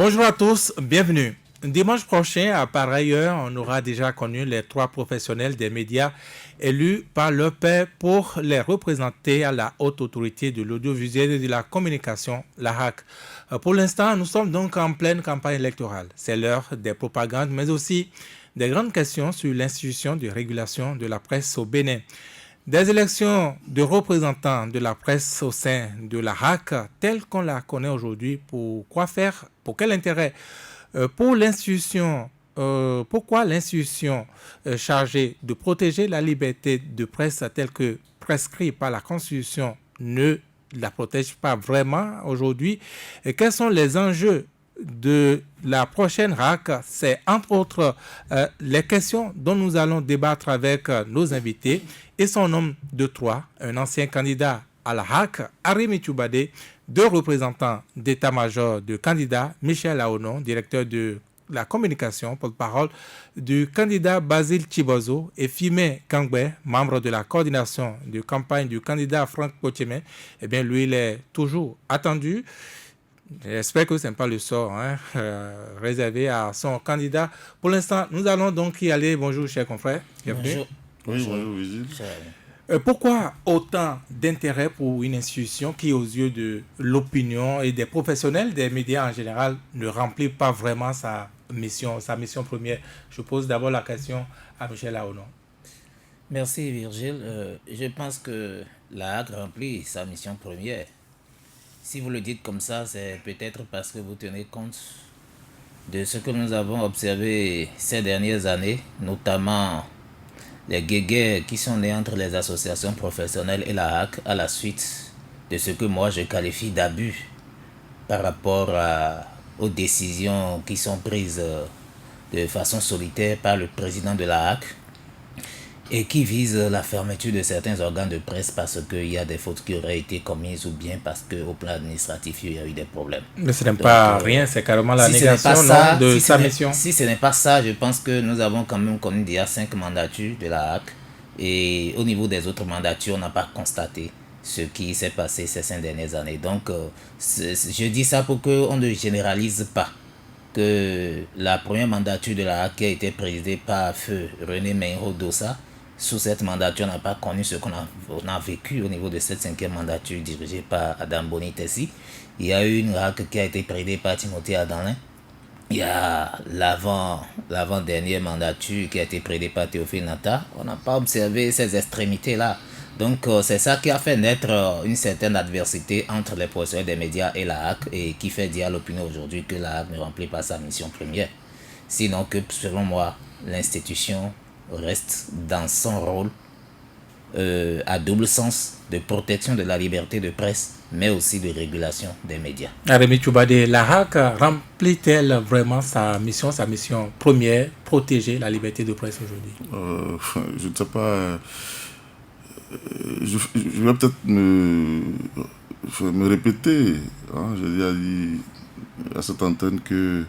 Bonjour à tous, bienvenue. Dimanche prochain, à pareille heure, on aura déjà connu les 3 professionnels des médias élus par leur pairs pour les représenter à la haute autorité de l'audiovisuel et de la communication, la HAC. Pour l'instant, nous sommes donc en pleine campagne électorale. C'est l'heure des propagandes, mais aussi des grandes questions sur l'institution de régulation de la presse au Bénin. Des élections de représentants de la presse au sein de la HAC, telle qu'on la connaît aujourd'hui, pour quoi faire, pour quel intérêt, pour l'institution, pourquoi l'institution chargée de protéger la liberté de presse telle que prescrite par la Constitution ne la protège pas vraiment aujourd'hui, et quels sont les enjeux de la prochaine RAC, c'est entre autres les questions dont nous allons débattre avec nos invités et son homme de 3, un ancien candidat à la RAC, Arimi Tchoubadé, 2 représentants d'état-major de candidat, Michel Aonon, directeur de la communication, porte-parole du candidat Basile Chibozo, et Fimé Kangbe, membre de la coordination de campagne du candidat Franck Potiemé. Eh bien, lui, il est toujours attendu. J'espère que ce n'est pas le sort réservé à son candidat. Pour l'instant, nous allons donc y aller. Bonjour, chers confrères. Bonjour. Oui, bonjour, Vigile. Pourquoi autant d'intérêt pour une institution qui, aux yeux de l'opinion et des professionnels des médias en général, ne remplit pas vraiment sa mission première? Je pose d'abord la question à Michel Aonon. Merci Virgile. Je pense que la HAC remplit sa mission première. Si vous le dites comme ça, c'est peut-être parce que vous tenez compte de ce que nous avons observé ces dernières années, notamment les guéguerres qui sont nées entre les associations professionnelles et la HAC à la suite de ce que moi je qualifie d'abus par rapport aux décisions qui sont prises de façon solitaire par le président de la HAC et qui visent la fermeture de certains organes de presse parce qu'il y a des fautes qui auraient été commises ou bien parce qu'au plan administratif il y a eu des problèmes. Mais ce n'est pas rien, c'est carrément la si négation de sa mission. Si ce n'est pas ça, je pense que nous avons quand même connu déjà 5 mandatures de la HAC et au niveau des autres mandatures, on n'a pas constaté ce qui s'est passé ces 5 dernières années. Donc, je dis ça pour qu'on ne généralise pas que la première mandature de la HAC qui a été présidée par feu René Menro Dossa, sous cette mandature, on n'a pas connu ce qu'on a vécu au niveau de cette 5e mandature dirigée par Adam Bonitessi. Il y a eu une RAC qui a été présidée par Timothée Adanlin. Il y a l'avant-dernière mandature qui a été présidée par Théophile Nata. On n'a pas observé ces extrémités-là. Donc, c'est ça qui a fait naître une certaine adversité entre les professionnels des médias et la HAC et qui fait dire à l'opinion aujourd'hui que la HAC ne remplit pas sa mission première. Sinon que, selon moi, l'institution reste dans son rôle à double sens de protection de la liberté de presse, mais aussi de régulation des médias. Arimi Tchoubadé, la HAC remplit-elle vraiment sa mission première, protéger la liberté de presse aujourd'hui? Je ne sais pas. Je vais peut-être me répéter. J'ai déjà dit à cette antenne que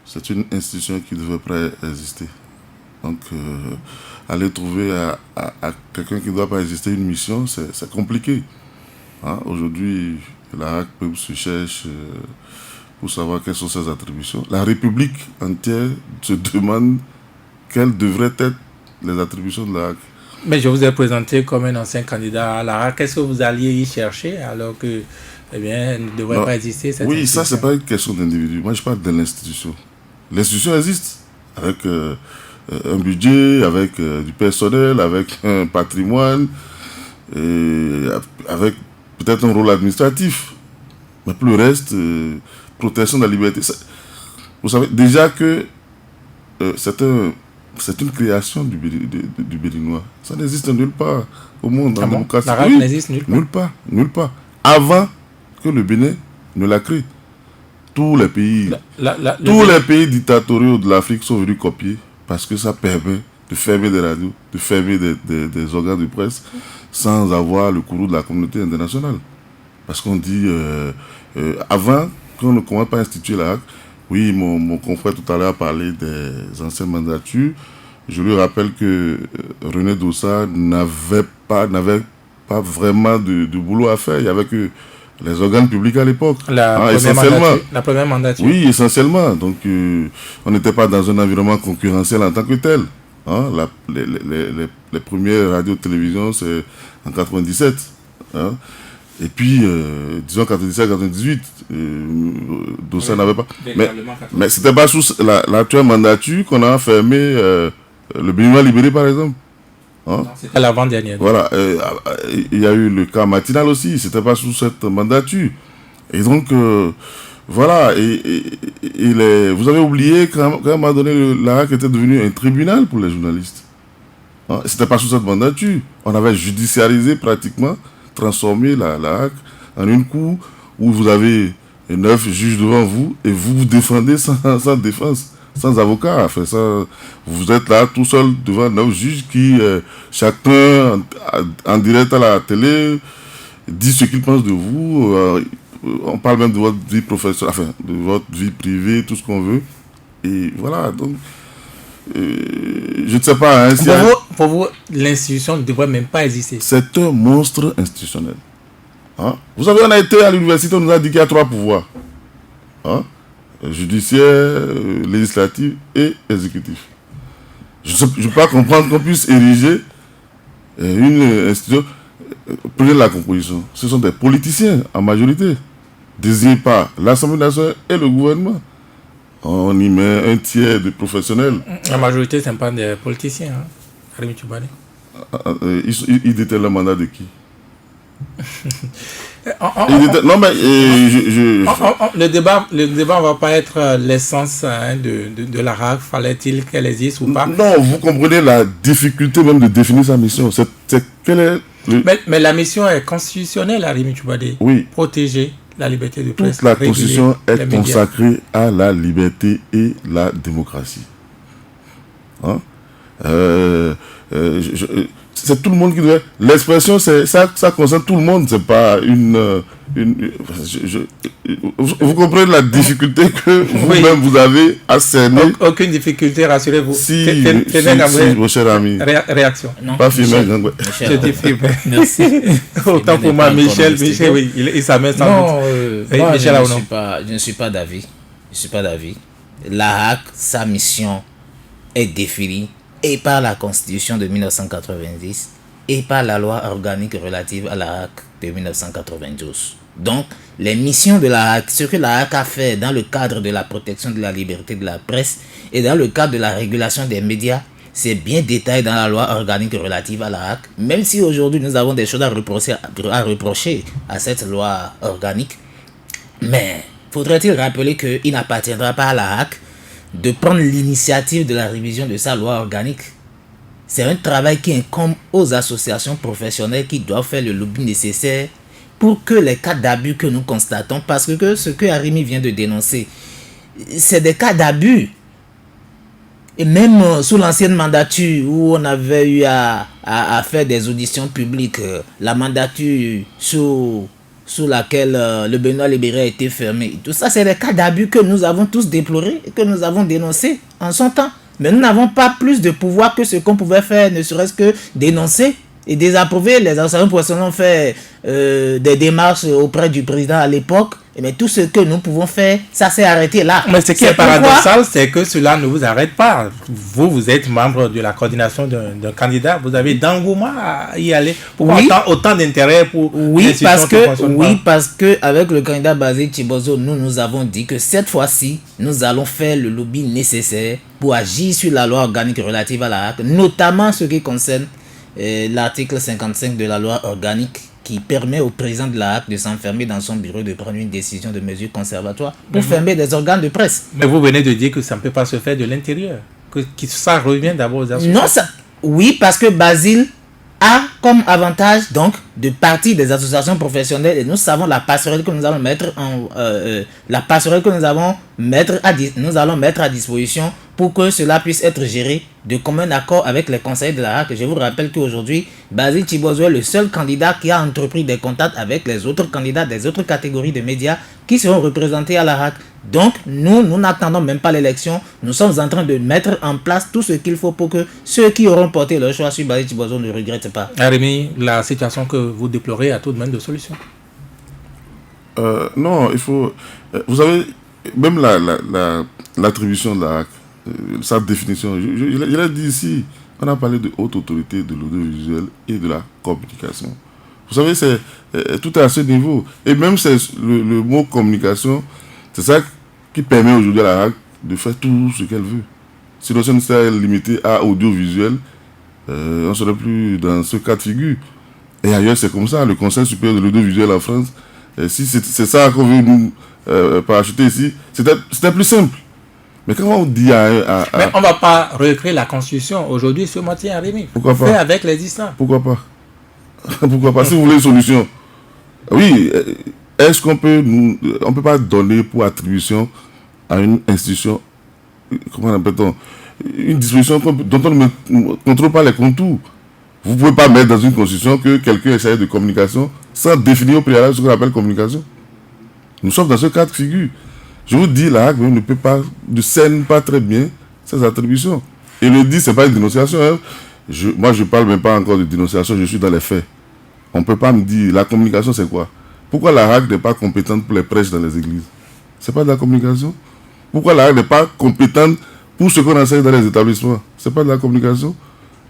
c'est une institution qui ne devait pas exister. Donc, aller trouver à quelqu'un qui ne doit pas exister une mission, c'est compliqué. Aujourd'hui, la HAC se cherche pour savoir quelles sont ses attributions. La République entière se demande quelles devraient être les attributions de la HAC. Mais je vous ai présenté comme un ancien candidat à la HAC. Qu'est-ce que vous alliez y chercher alors que, elle ne devrait pas exister cette Oui, institution? ça, c'est pas une question d'individu. Moi, je parle de l'institution. L'institution existe avec un budget, avec du personnel, avec un patrimoine, et avec peut-être un rôle administratif. Mais pour le reste, protection de la liberté. Vous savez déjà que c'est une création du Béninois. Ça n'existe nulle part au monde. Ah bon? La RAC n'existe nulle part? Nulle part. Avant que le Bénin ne la crée. Tous les pays, les pays dictatoriaux de l'Afrique sont venus copier parce que ça permet de fermer des radios, de fermer des organes de presse sans avoir le courroux de la communauté internationale. Parce qu'on dit, avant qu'on ne commence pas à instituer la HAC, oui, mon confrère tout à l'heure a parlé des anciennes mandatures. Je lui rappelle que René Dossa n'avait pas vraiment de boulot à faire. Il n'y avait que les organes publics à l'époque. Essentiellement. La première mandature. Oui, essentiellement. Donc, on n'était pas dans un environnement concurrentiel en tant que tel. Les premières radios-télévisions, c'est en 97. Et puis, disons 97-98, Dossa n'avait pas... Mais c'était pas sous l'actuelle mandature qu'on a fermé le Béninois libéré, par exemple. C'était l'avant-dernière. Voilà. Il y a eu le cas matinal aussi, c'était pas sous cette mandature. Et donc, voilà. Vous avez oublié qu'à un moment donné, la RAC était devenu un tribunal pour les journalistes. C'était pas sous cette mandature. On avait judiciarisé pratiquement, transformé la RAC en une cour où vous avez 9 juges devant vous et vous vous défendez sans défense, sans avocat. Enfin, ça, vous êtes là tout seul devant 9 juges qui, chacun en direct à la télé, dit ce qu'il pense de vous. On parle même de votre vie professionnelle, enfin, de votre vie privée, tout ce qu'on veut. Et voilà, donc, je ne sais pas. Pour vous, l'institution ne devrait même pas exister. C'est un monstre institutionnel. Vous savez, on a été à l'université, on nous a dit qu'il y a 3 pouvoirs. Judiciaire, législatif et exécutif. Je ne peux pas comprendre qu'on puisse ériger une institution. Prenez la composition. Ce sont des politiciens en majorité, désignés par l'Assemblée nationale et le gouvernement. On y met un tiers de professionnels. La majorité, ce n'est pas des politiciens. Arimi Tchoubani. Ils détiennent le mandat de qui? Non, mais le débat ne va pas être l'essence de la RAC. Fallait-il qu'elle existe ou pas? Non, vous comprenez la difficulté même de définir sa mission. Mais la mission est constitutionnelle, Arimi Tchoubani. Oui. Protéger la liberté de presse. Toute la Constitution est consacrée à la liberté et la démocratie. C'est tout le monde qui doit... L'expression, ça concerne tout le monde. C'est pas vous comprenez la difficulté que vous-même vous avez à cerner. Aucune difficulté, rassurez-vous. Si, mon cher ami. Réaction. Non, pas filmé. Je dis filmé. Merci. Autant pour moi, Michel, oui, il s'amène sans doute. Moi, je ne suis pas d'avis. La RAC, sa mission est définie et par la Constitution de 1990 et par la loi organique relative à la RAC de 1992. Donc, les missions de la RAC, ce que la RAC a fait dans le cadre de la protection de la liberté de la presse et dans le cadre de la régulation des médias, c'est bien détaillé dans la loi organique relative à la RAC, même si aujourd'hui nous avons des choses à reprocher à cette loi organique. Mais faudrait-il rappeler qu'il n'appartiendra pas à la RAC de prendre l'initiative de la révision de sa loi organique. C'est un travail qui incombe aux associations professionnelles qui doivent faire le lobby nécessaire pour que les cas d'abus que nous constatons, parce que ce que Arimi vient de dénoncer, c'est des cas d'abus. Et même sous l'ancienne mandature où on avait eu à faire des auditions publiques, la mandature sous laquelle le Béninois libéré a été fermé. Tout ça, c'est des cas d'abus que nous avons tous déplorés et que nous avons dénoncés en son temps. Mais nous n'avons pas plus de pouvoir que ce qu'on pouvait faire, ne serait-ce que dénoncer et désapprouver. Les associations professionnelles ont fait des démarches auprès du président à l'époque. Mais tout ce que nous pouvons faire, ça s'est arrêté là. Mais ce qui est paradoxal, c'est que cela ne vous arrête pas. Vous êtes membre de la coordination d'un candidat. Vous avez d'engouement à y aller. Pourquoi autant d'intérêt pour parce que avec le candidat Basile Chibozo, nous avons dit que cette fois-ci, nous allons faire le lobby nécessaire pour agir sur la loi organique relative à la RAC, notamment ce qui concerne l'article 55 de la loi organique, qui permet au président de la RAC de s'enfermer dans son bureau, de prendre une décision de mesure conservatoire pour fermer des organes de presse. Mais vous venez de dire que ça ne peut pas se faire de l'intérieur, que ça revient d'abord aux associations. Oui, parce que Basile a comme avantage donc de partir des associations professionnelles et nous savons la passerelle que nous allons mettre nous allons mettre à disposition pour que cela puisse être géré de commun accord avec les conseillers de la RAC. Je vous rappelle qu'aujourd'hui, Basile Chibozo est le seul candidat qui a entrepris des contacts avec les autres candidats des autres catégories de médias qui seront représentés à la RAC. Donc, nous n'attendons même pas l'élection. Nous sommes en train de mettre en place tout ce qu'il faut pour que ceux qui auront porté leur choix sur Basile Chibozo ne regrettent pas. Arimi, la situation que vous déplorez a tout de même de solutions. Non, il faut... vous savez, même l'attribution de la HAC, sa définition, je l'ai dit ici, on a parlé de haute autorité de l'audiovisuel et de la communication. Vous savez, tout est à ce niveau. Et même le mot communication, c'est ça qui permet aujourd'hui à la HAC de faire tout ce qu'elle veut. Sinon, si on s'est limité à audiovisuel, on ne serait plus dans ce cas de figure. Et ailleurs, c'est comme ça. Le Conseil supérieur de l'audiovisuel en France, si c'est ça qu'on veut nous parachuter ici, c'était plus simple. Mais quand on dit Mais on ne va pas réécrire la Constitution aujourd'hui sur Mathieu Arimi. Pourquoi pas? Fait avec l'existant. Pourquoi pas? Pourquoi pas? Si vous voulez une solution. Oui, est-ce qu'on peut on peut pas donner pour attribution à une institution, comment appelle-t-on, une disposition dont on ne contrôle pas les contours. Vous ne pouvez pas mettre dans une constitution que quelqu'un essaie de communication sans définir au préalable ce qu'on appelle communication. Nous sommes dans ce cas de figure. Je vous dis, la HAC ne scène pas très bien ses attributions. Et le dit, ce n'est pas une dénonciation. Hein. Moi, je ne parle même pas encore de dénonciation, je suis dans les faits. On ne peut pas me dire, la communication, c'est quoi? Pourquoi la HAC n'est pas compétente pour les prêches dans les églises? Ce n'est pas de la communication. Pourquoi la HAC n'est pas compétente pour ce qu'on enseigne dans les établissements? Ce n'est pas de la communication.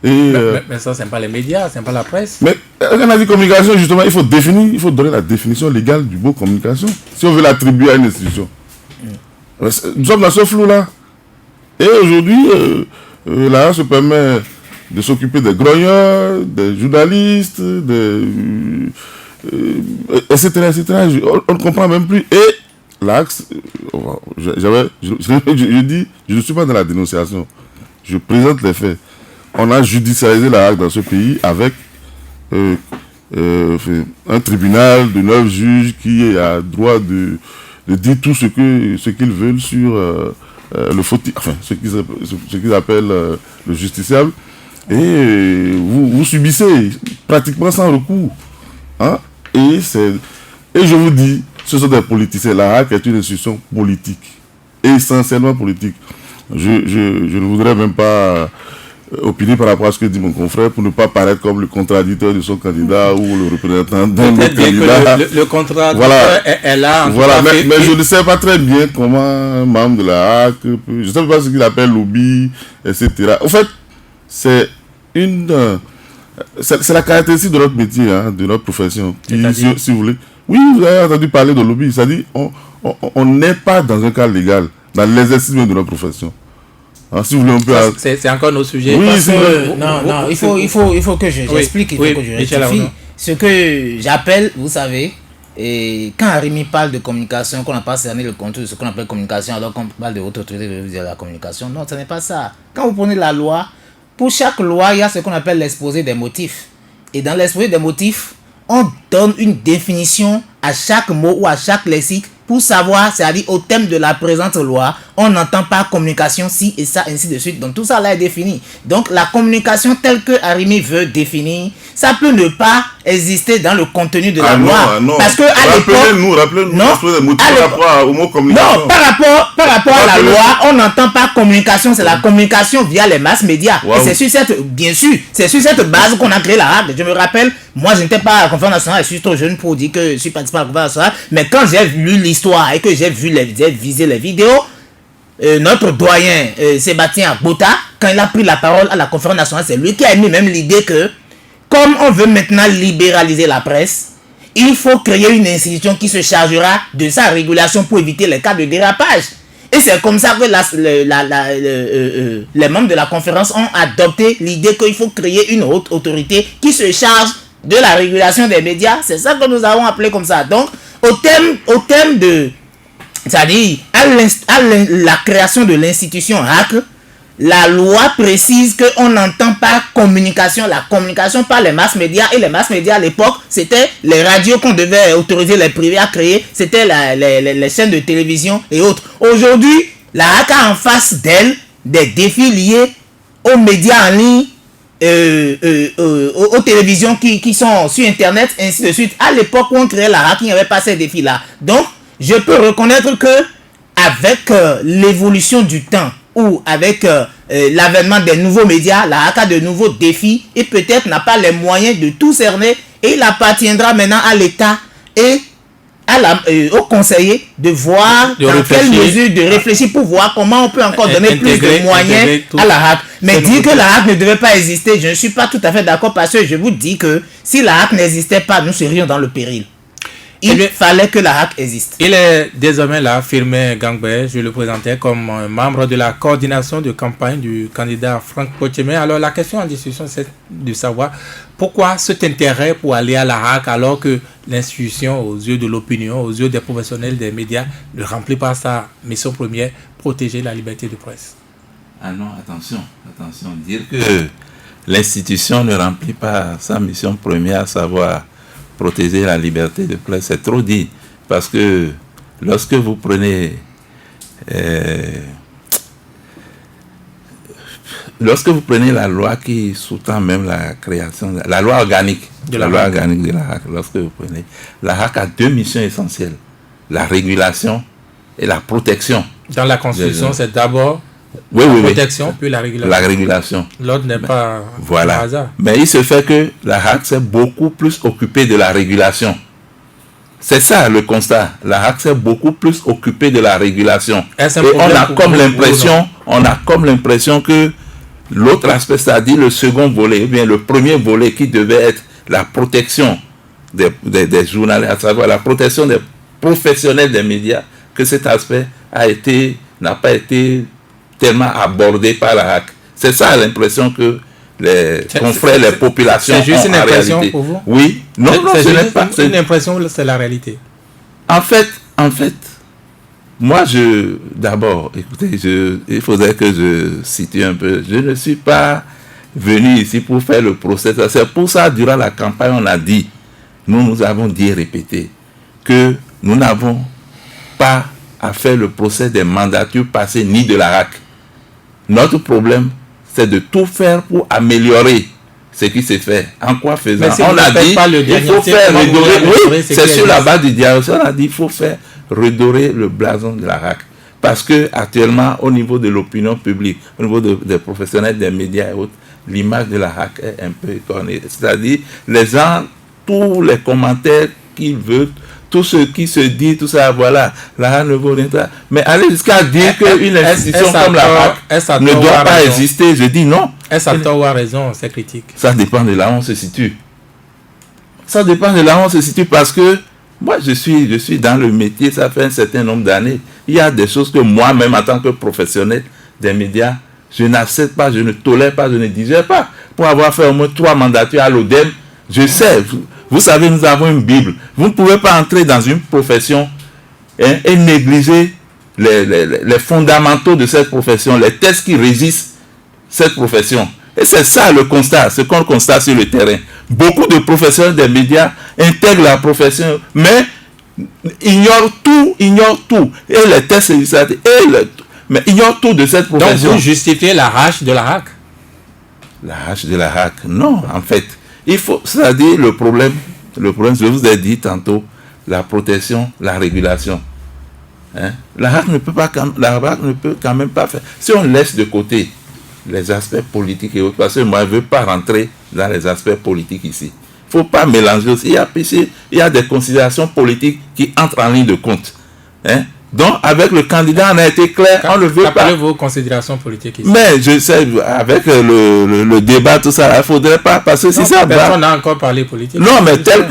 Et, mais ça, ce n'est pas les médias, ce n'est pas la presse. Mais quand on a dit communication, justement, il faut donner la définition légale du mot communication. Si on veut l'attribuer à une institution. Nous sommes dans ce flou-là. Et aujourd'hui, la HAC se permet de s'occuper des grogneurs, des journalistes, etc., etc. On ne comprend même plus. Et l'axe, je dis, je ne suis pas dans la dénonciation. Je présente les faits. On a judiciarisé la HAC dans ce pays avec un tribunal de 9 juges qui a droit de dire tout ce qu'ils veulent sur le fautif, enfin, ce qu'ils appellent le justiciable. Et vous subissez pratiquement sans recours. Hein? Et je vous dis, ce sont des politiciens. La HAC est une institution politique, essentiellement politique. Je ne voudrais même pas opiner par rapport à ce que dit mon confrère pour ne pas paraître comme le contradicteur de son candidat ou le représentant d'un autre candidat. Le contradicteur voilà. est là. Voilà, mais je ne sais pas très bien comment un membre de la HAC, je ne sais pas ce qu'il appelle lobby, etc. En fait, c'est la caractéristique de notre métier, hein, de notre profession. Si vous voulez. Oui, vous avez entendu parler de lobby. C'est-à-dire, on n'est pas dans un cadre légal, dans l'exercice même de notre profession. Hein, si vous voulez, on peut. C'est encore notre sujet. Oui, il faut que j'explique, que je rectifie. Ce que j'appelle, vous savez, et quand Arimi parle de communication, qu'on n'a pas cerné le contour de ce qu'on appelle communication, alors qu'on parle de haute autorité de la communication, non, ce n'est pas ça. Quand vous prenez la loi, pour chaque loi, il y a ce qu'on appelle l'exposé des motifs. Et dans l'exposé des motifs, on donne une définition à chaque mot ou à chaque lexique pour savoir, c'est-à-dire au thème de la présente loi, on n'entend pas communication si et ça, ainsi de suite. Donc tout ça là est défini. Donc la communication telle que Arimi veut définir, ça peut ne pas exister dans le contenu de la loi. Non. Parce que à l'époque, rappelez-nous les motifs par rapport au mot communication. Non, par rapport à la loi, on n'entend pas communication, c'est la communication via les masses médias. Wow. Et c'est sur cette base qu'on a créé la HAC. Je me rappelle, moi je n'étais pas à la conférence nationale, je suis trop jeune pour dire que je suis participant à la conférence nationale, mais quand j'ai lu l'histoire et que j'ai visé les vidéos, notre doyen Sébastien Bota, quand il a pris la parole à la conférence nationale, c'est lui qui a émis même l'idée que comme on veut maintenant libéraliser la presse, il faut créer une institution qui se chargera de sa régulation pour éviter les cas de dérapage. Et c'est comme ça que les membres de la conférence ont adopté l'idée qu'il faut créer une haute autorité qui se charge de la régulation des médias. C'est ça que nous avons appelé comme ça. Donc, au thème de... C'est-à-dire, à la création de l'institution HAC, la loi précise qu'on n'entend pas communication, la communication par les masses médias. Et les masses médias à l'époque, c'était les radios qu'on devait autoriser les privés à créer, c'était les chaînes de télévision et autres. Aujourd'hui, la HAC a en face d'elle des défis liés aux médias en ligne, aux télévisions qui sont sur Internet, ainsi de suite. À l'époque où on créait la HAC, il n'y avait pas ces défis-là. Donc, je peux reconnaître que avec l'évolution du temps, ou avec l'avènement des nouveaux médias, la HAC a de nouveaux défis et peut-être n'a pas les moyens de tout cerner, et il appartiendra maintenant à l'État et aux conseillers de voir dans quelle mesure de réfléchir pour voir comment on peut encore donner plus de moyens à la HAC. Mais dire que la HAC ne devait pas exister, je ne suis pas tout à fait d'accord parce que je vous dis que si la HAC n'existait pas, nous serions dans le péril. Il fallait que la HAC existe. Il est désormais là, Firmin Gangbert, je le présentais comme membre de la coordination de campagne du candidat Franck Potchemé. Alors la question en discussion, c'est de savoir pourquoi cet intérêt pour aller à la HAC alors que l'institution, aux yeux de l'opinion, aux yeux des professionnels des médias, ne remplit pas sa mission première, protéger la liberté de presse. Ah non, attention. Dire que l'institution ne remplit pas sa mission première, à savoir protéger la liberté de presse, c'est trop dit. Parce que lorsque vous prenez la loi qui sous-tend même la création, la loi organique de la HAC, lorsque vous prenez, la HAC a deux missions essentielles, la régulation et la protection. Dans la Constitution, c'est d'abord la protection, puis la régulation. La régulation. L'autre n'est pas un hasard. Mais il se fait que la HAC s'est beaucoup plus occupée de la régulation. C'est ça le constat. La HAC s'est beaucoup plus occupée de la régulation. Et on a comme l'impression que l'autre aspect, c'est-à-dire le second volet, ou bien le premier volet qui devait être la protection des journalistes, à savoir la protection des professionnels des médias, que cet aspect n'a pas été tellement abordé par la HAC. C'est ça l'impression que les confrères, les populations ont. C'est juste une impression pour vous? Oui. Non, ce n'est pas une impression, c'est la réalité. En fait, moi, d'abord, écoutez, il faudrait que je situe un peu. Je ne suis pas venu ici pour faire le procès. C'est pour ça, durant la campagne, on a dit, nous avons dit et répété, que nous n'avons pas à faire le procès des mandatures passées ni de la HAC. Notre problème, c'est de tout faire pour améliorer ce qui s'est fait. En quoi faisant? On a dit il faut faire redorer. Oui, c'est sur la base du diagnostic. On a dit il faut faire redorer le blason de la HAC. Parce que actuellement, au niveau de l'opinion publique, au niveau des professionnels des médias et autres, l'image de la HAC est un peu écornée. C'est-à-dire, les gens, tous les commentaires qu'ils veulent, tout ce qui se dit, tout ça, voilà, la HAC ne vaut rien. Mais aller jusqu'à dire qu'une institution comme la HAC ne doit pas exister, je dis non. Est-ce à tort ou à raison, ces critiques? Ça dépend de là où on se situe. Ça dépend de là où on se situe parce que moi, je suis dans le métier, ça fait un certain nombre d'années. Il y a des choses que moi-même, en tant que professionnel des médias, je n'accepte pas, je ne tolère pas, je ne digère pas. Pour avoir fait au moins 3 mandatures à l'ODEM, je sais. Vous savez, nous avons une Bible. Vous ne pouvez pas entrer dans une profession et négliger les fondamentaux de cette profession, les textes qui régissent cette profession. Et c'est ça le constat, ce qu'on constate sur le terrain. Beaucoup de professionnels des médias intègrent la profession, mais ignorent tout. Et les textes législatifs, mais ignorent tout de cette profession. Donc vous justifiez la hache de la HAC? La hache de la HAC, non, en fait. Il faut, c'est-à-dire le problème, je vous ai dit tantôt, la protection, la régulation. La HAC ne peut quand même pas faire. Si on laisse de côté les aspects politiques et autres, parce que moi je ne veux pas rentrer dans les aspects politiques ici. Il ne faut pas mélanger aussi. Il y a des considérations politiques qui entrent en ligne de compte. Donc, avec le candidat, on a été clair, on ne veut pas. Quelles sont vos considérations politiques ici? Mais je sais, avec le débat, tout ça, il ne faudrait pas, parce que si ça... Personne n'a encore parlé politique. Non, mais tel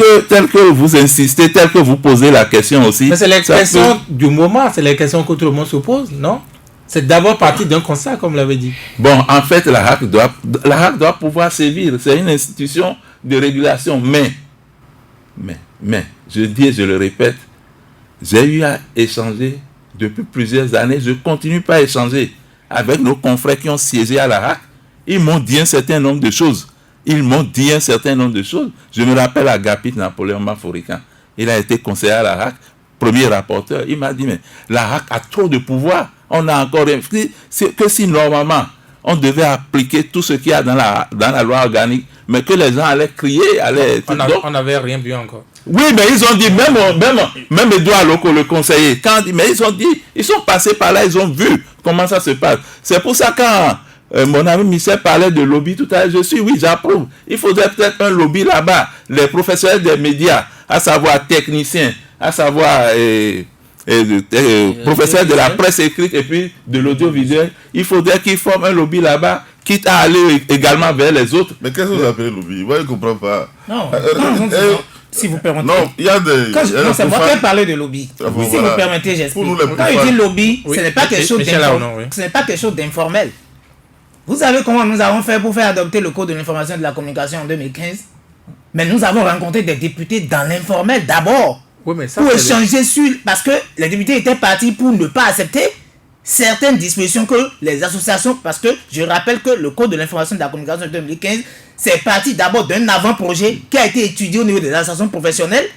que vous insistez, tel que vous posez la question aussi... Mais c'est les questions du moment, c'est les questions que tout le monde se pose, non? C'est d'abord parti d'un constat, comme l'avait dit. Bon, en fait, la HAC doit pouvoir sévir. C'est une institution de régulation, mais, je dis et je le répète, j'ai eu à échanger depuis plusieurs années, je continue pas à échanger avec nos confrères qui ont siégé à la HAC. Ils m'ont dit un certain nombre de choses. Je me rappelle Agapit Napoléon Maforican. Il a été conseiller à la HAC, premier rapporteur. Il m'a dit, mais la HAC a trop de pouvoir. On a encore rien. C'est que si normalement, on devait appliquer tout ce qu'il y a dans la loi organique, mais que les gens allaient crier, on n'avait rien vu encore. Oui, mais ils ont dit, même Edouard Loko, le conseiller, mais ils ont dit, ils sont passés par là, ils ont vu comment ça se passe. C'est pour ça quand mon ami Michel parlait de lobby tout à l'heure, j'approuve. Il faudrait peut-être un lobby là-bas, les professionnels des médias, à savoir techniciens, à savoir professeurs de la presse écrite et puis de l'audiovisuel, il faudrait qu'ils forment un lobby là-bas, quitte à aller également vers les autres. Mais qu'est-ce que vous appelez lobby? Moi, je ne comprends pas. Non, si vous permettez. Non, il y a des... C'est moi qui ai parlé de lobby. Si vous permettez, j'explique. Quand je dis lobby, ce n'est pas quelque chose d'informel. Vous savez comment nous avons fait pour faire adopter le Code de l'information et de la communication en 2015? Mais nous avons rencontré des députés dans l'informel d'abord. Oui, mais ça, pour échanger sur... Parce que les députés étaient partis pour ne pas accepter certaines dispositions que les associations... Parce que je rappelle que le Code de l'information et de la communication de 2015, c'est parti d'abord d'un avant-projet qui a été étudié au niveau des associations professionnelles.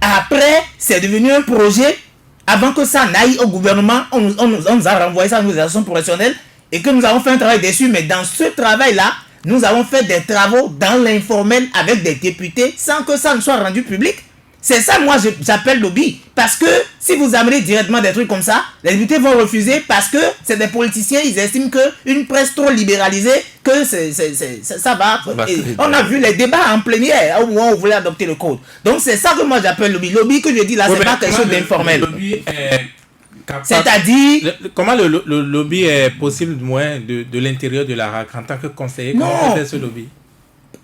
Après, c'est devenu un projet. Avant que ça n'aille au gouvernement, on nous a renvoyé ça à nos associations professionnelles et que nous avons fait un travail dessus. Mais dans ce travail-là, nous avons fait des travaux dans l'informel avec des députés sans que ça ne soit rendu public. C'est ça, moi, j'appelle lobby. Parce que si vous amenez directement des trucs comme ça, les députés vont refuser parce que c'est des politiciens, ils estiment qu'une presse trop libéralisée, que ça va. On a vu les débats en plénière au moment où on voulait adopter le code. Donc c'est ça que moi j'appelle lobby. Lobby que je dis là, c'est pas quelque chose d'informel. C'est-à-dire... Comment le lobby est possible, du moins, de l'intérieur de la RAC en tant que conseiller? Comment on fait ce lobby?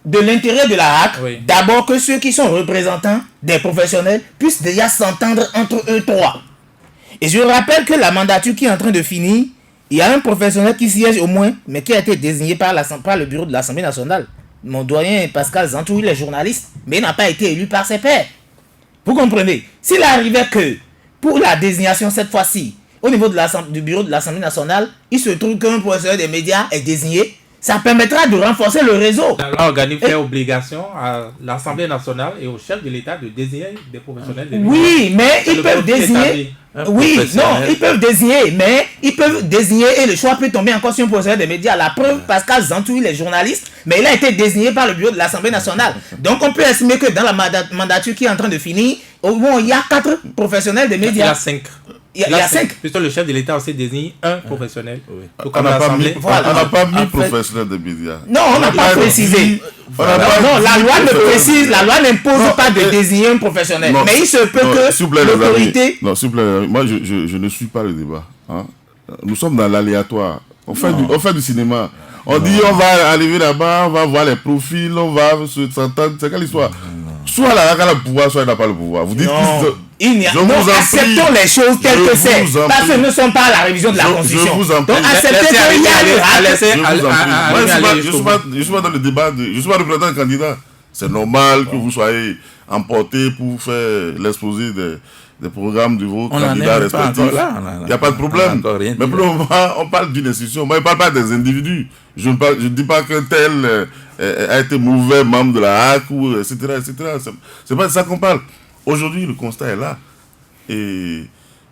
De l'intérieur de la RAC, oui. D'abord que ceux qui sont représentants des professionnels puissent déjà s'entendre entre eux trois. Et je rappelle que la mandature qui est en train de finir, il y a un professionnel qui siège au moins, mais qui a été désigné par le bureau de l'Assemblée nationale. Mon doyen Pascal Zantou, il est journaliste, mais il n'a pas été élu par ses pairs. Vous comprenez? S'il arrivait que, pour la désignation cette fois-ci, au niveau du bureau de l'Assemblée nationale, il se trouve qu'un professionnel des médias est désigné, ça permettra de renforcer le réseau. La loi organique fait obligation à l'Assemblée nationale et au chef de l'État de désigner des professionnels des médias. Oui, mais ils peuvent désigner. Oui, non, ils peuvent désigner, mais ils peuvent désigner et le choix peut tomber encore sur un professionnel des médias. La preuve, Pascal Zantou, il est journaliste, mais il a été désigné par le bureau de l'Assemblée nationale. Donc on peut estimer que dans la mandature qui est en train de finir, il y a 4 professionnels des médias. Il y a 5. Il y a 5. Puisque le chef de l'État aussi désigne un professionnel. Oui. On n'a pas mis professionnel des médias. Non, on n'a pas précisé. Non, la loi ne précise, la loi n'impose pas de désigner un professionnel. Mais il se peut que l'autorité... Non, s'il vous plaît, moi je ne suis pas le débat. Hein? Nous sommes dans l'aléatoire. On fait du cinéma. On dit on va arriver là-bas, on va voir les profils, on va s'entendre. C'est quelle histoire? Soit la RAC a le pouvoir, soit elle n'a pas le pouvoir. Vous dites acceptons les choses telles que c'est. Parce que nous ne sommes pas à la révision de la Constitution. Donc acceptez qu'il y a je ne suis pas dans le débat, je ne suis pas représentant de candidat. C'est normal que vous soyez emporté pour faire l'exposé des programmes de vos candidats respectifs. Il n'y a pas de problème. Mais pour le moment, on parle d'une institution. Moi, je ne parle pas des individus. Je ne dis pas qu'un tel a été mauvais membre de la HAC, etc. C'est pas de ça qu'on parle. Aujourd'hui, le constat est là. Et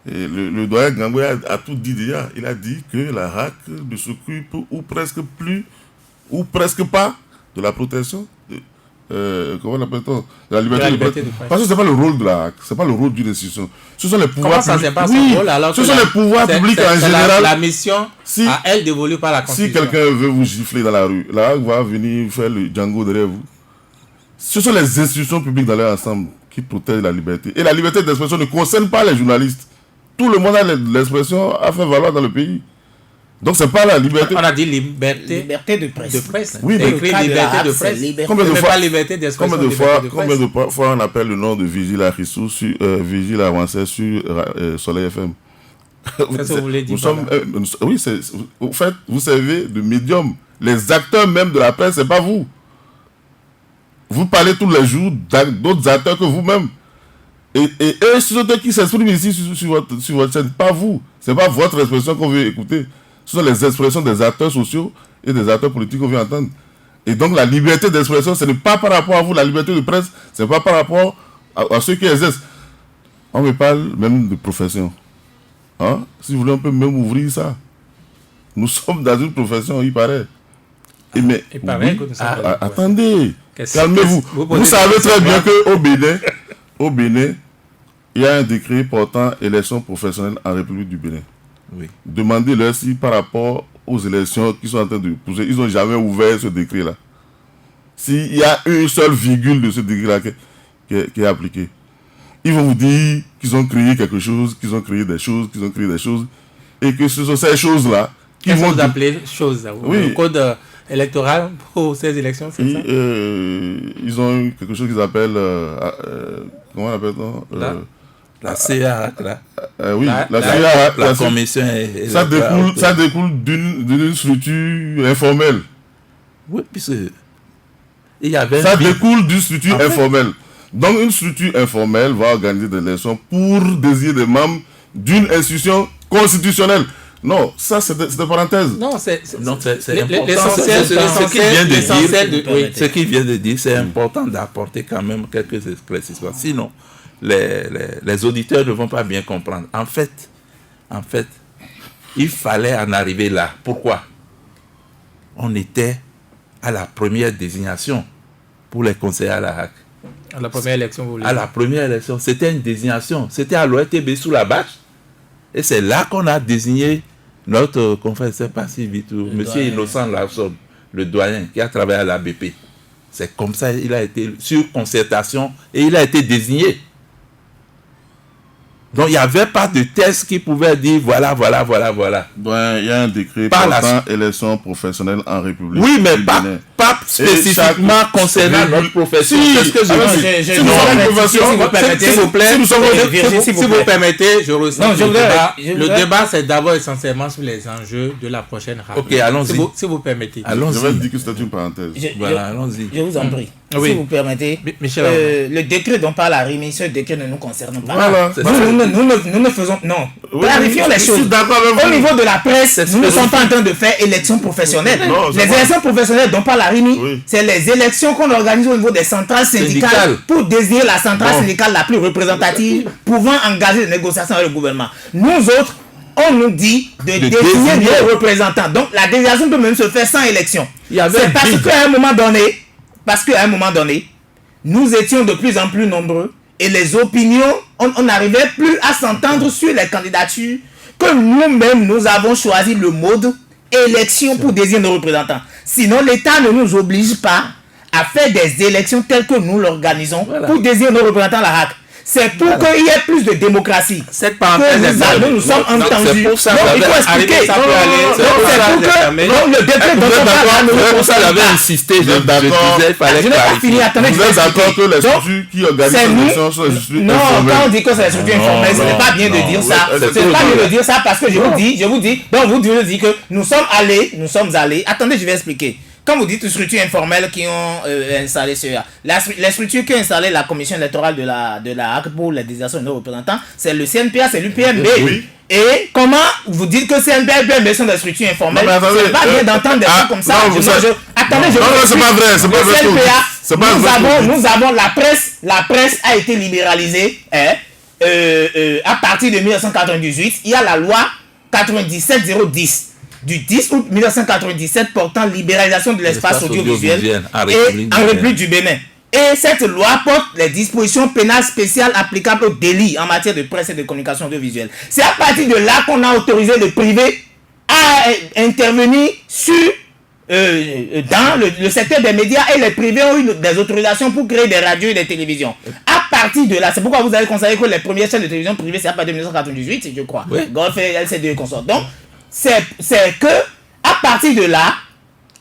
le doyen Gangoué a tout dit déjà. Il a dit que la HAC ne s'occupe ou presque pas de la protection comment l'appelle-t-on? De la liberté de presse. Parce que ce n'est pas le rôle de la HAC, ce n'est pas le rôle d'une institution. Ce sont les pouvoirs publics. Comment ça, c'est pas son rôle alors ce sont les pouvoirs publics en général. La mission à elle dévolue par la Constitution. Si quelqu'un veut vous gifler dans la rue, la HAC va venir faire le Django derrière vous. Ce sont les institutions publiques dans leur ensemble qui protègent la liberté. Et la liberté d'expression ne concerne pas les journalistes. Tout le monde a l'expression à faire valoir dans le pays. Donc c'est pas la liberté. On a dit liberté de presse. Oui, mais écrit liberté de presse. Combien de fois, pas liberté d'expression. Combien de fois on appelle le nom de Vigile Arissou sur Vigile Avancé sur Soleil FM. Qu'est-ce que vous voulez dire? Oui, en fait, vous servez de médium. Les acteurs même de la presse, c'est pas vous. Vous parlez tous les jours d'autres acteurs que vous-même. Et eux, ce sont eux qui s'expriment ici sur votre chaîne, pas vous. C'est pas votre expression qu'on veut écouter. Ce sont les expressions des acteurs sociaux et des acteurs politiques qu'on veut entendre. Et donc la liberté d'expression, ce n'est pas par rapport à vous. La liberté de presse, ce n'est pas par rapport à ceux qui exercent. On me parle même de profession. Hein? Si vous voulez, on peut même ouvrir ça. Nous sommes dans une profession, il paraît. Attendez, calmez-vous. Vous savez très bien qu'au Bénin, il y a un décret portant élection professionnelle en République du Bénin. Oui. Demandez-leur si par rapport aux élections qui sont en train de pousser, ils n'ont jamais ouvert ce décret-là. S'il y a une seule virgule de ce décret-là qui est appliqué. ils vont vous dire qu'ils ont créé quelque chose, qu'ils ont créé des choses, et que ce sont ces choses-là qui Qu'est-ce vont... que vous appelez choses? Oui. Le code électoral pour ces élections, c'est ça? Ils ont quelque chose qu'ils appellent... comment on appelle ça La CARAC, là. Oui, la CARAC, la CARAC, commission... ça découle d'une structure informelle. Oui, puisque... Il y avait ça découle d'une structure informelle. Donc, une structure informelle va organiser des élections pour désigner des membres d'une institution constitutionnelle. Non, ça, c'est des parenthèses. Non, c'est l'essentiel. Ce qu'il vient de dire, c'est important d'apporter quand même quelques éclaircissements. Sinon, les auditeurs ne vont pas bien comprendre. En fait, il fallait en arriver là. Pourquoi? On était à la première désignation pour les conseillers à la HAC. À la première élection, vous voulez dire? À la première élection, c'était une désignation. C'était à l'ORTB sous la bâche. Et c'est là qu'on a désigné notre confrère, c'est pas si vite, monsieur Innocent Larson, le doyen qui a travaillé à l'ABP. C'est comme ça, il a été sur concertation et il a été désigné. Donc, il n'y avait pas de test qui pouvait dire voilà. Ben, il y a un décret portant élection professionnelle en République. Oui, mais pas spécifiquement concernant notre profession. Si vous permettez, je ressens le débat, c'est d'abord essentiellement sur les enjeux de la prochaine RAC. Ok, allons-y. Si vous permettez. Je vais dire que c'est une parenthèse. Voilà, allons-y. Je vous en prie. Oui. Si vous permettez, Michel, le décret dont parle Arimi, ce décret ne nous concerne pas. Voilà. Nous ne faisons... Non. Clarifions les choses. Au niveau de la presse, nous ne sommes pas en train de faire élections professionnelles. Les élections professionnelles dont parle Arimi, c'est les élections qu'on organise au niveau des centrales syndicales pour désigner la centrale syndicale la plus représentative pouvant engager des négociations avec le gouvernement. Nous autres, on nous dit de désigner nos représentants. Donc la désignation peut même se faire sans élection. C'est parce qu'à un moment donné, nous étions de plus en plus nombreux et les opinions, on n'arrivait plus à s'entendre sur les candidatures que nous-mêmes, nous avons choisi le mode élection pour désigner nos représentants. Sinon, l'État ne nous oblige pas à faire des élections telles que nous l'organisons pour désigner nos représentants à la HAC. C'est pour qu'il y ait plus de démocratie. Cette parenthèse nous sommes entendus. C'est pour ça il faut expliquer. Le décret dont on parle, c'est pour ça que j'avais insisté. Je disais il fallait clarifier. Vous êtes d'accord que les structures qui organisent les élections sont des structures informelles? Non, quand on dit que c'est des structures informelles, ce n'est pas bien de dire ça. Ce n'est pas bien de dire ça parce que je vous dis, donc vous dites que nous sommes allés. Attendez, je vais expliquer. Quand vous dites structures informelles qui ont installé cela, les structures qui ont installé la commission électorale de la HAC pour les désignations de nos représentants, c'est le CNPA, c'est l'UPMB. Oui. Et comment vous dites que CNPA et l'UPMB sont des structures informelles? C'est pas bien d'entendre des trucs comme ça. Attendez, non, c'est pas vrai. C'est pas vrai. Nous avons la presse a été libéralisée à partir de 1998. Il y a la loi 97-010. Du 10 août 1997 portant libéralisation de l'espace audiovisuel en République du Bénin. Et cette loi porte les dispositions pénales spéciales applicables aux délits en matière de presse et de communication audiovisuelle. C'est à partir de là qu'on a autorisé le privé à intervenir dans le secteur des médias et les privés ont eu des autorisations pour créer des radios et des télévisions. À partir de là, c'est pourquoi vous avez constaté que les premières chaînes de télévision privées, c'est à partir de 1998, je crois. Oui. Golf et LCD et consorts. Donc, c'est que à partir de là,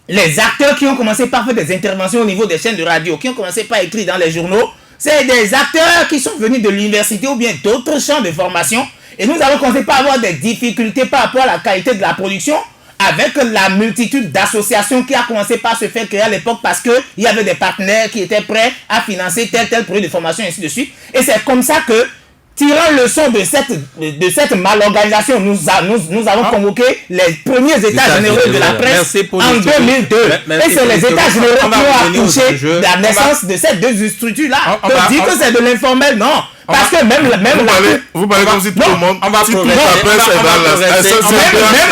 les acteurs qui ont commencé par faire des interventions au niveau des chaînes de radio, qui ont commencé par écrire dans les journaux, c'est des acteurs qui sont venus de l'université ou bien d'autres champs de formation. Et nous avons commencé par avoir des difficultés par rapport à la qualité de la production avec la multitude d'associations qui a commencé par se faire créer à l'époque parce qu'il y avait des partenaires qui étaient prêts à financer tel projet de formation et ainsi de suite. Et c'est comme ça que, tirant leçon de cette malorganisation, nous avons convoqué les premiers états généraux de la presse en 2002. Et c'est les états généraux qui ont accouché la naissance de ces deux structures-là. On dit que c'est de l'informel, non. Parce que même vous parlez comme si tout le monde, même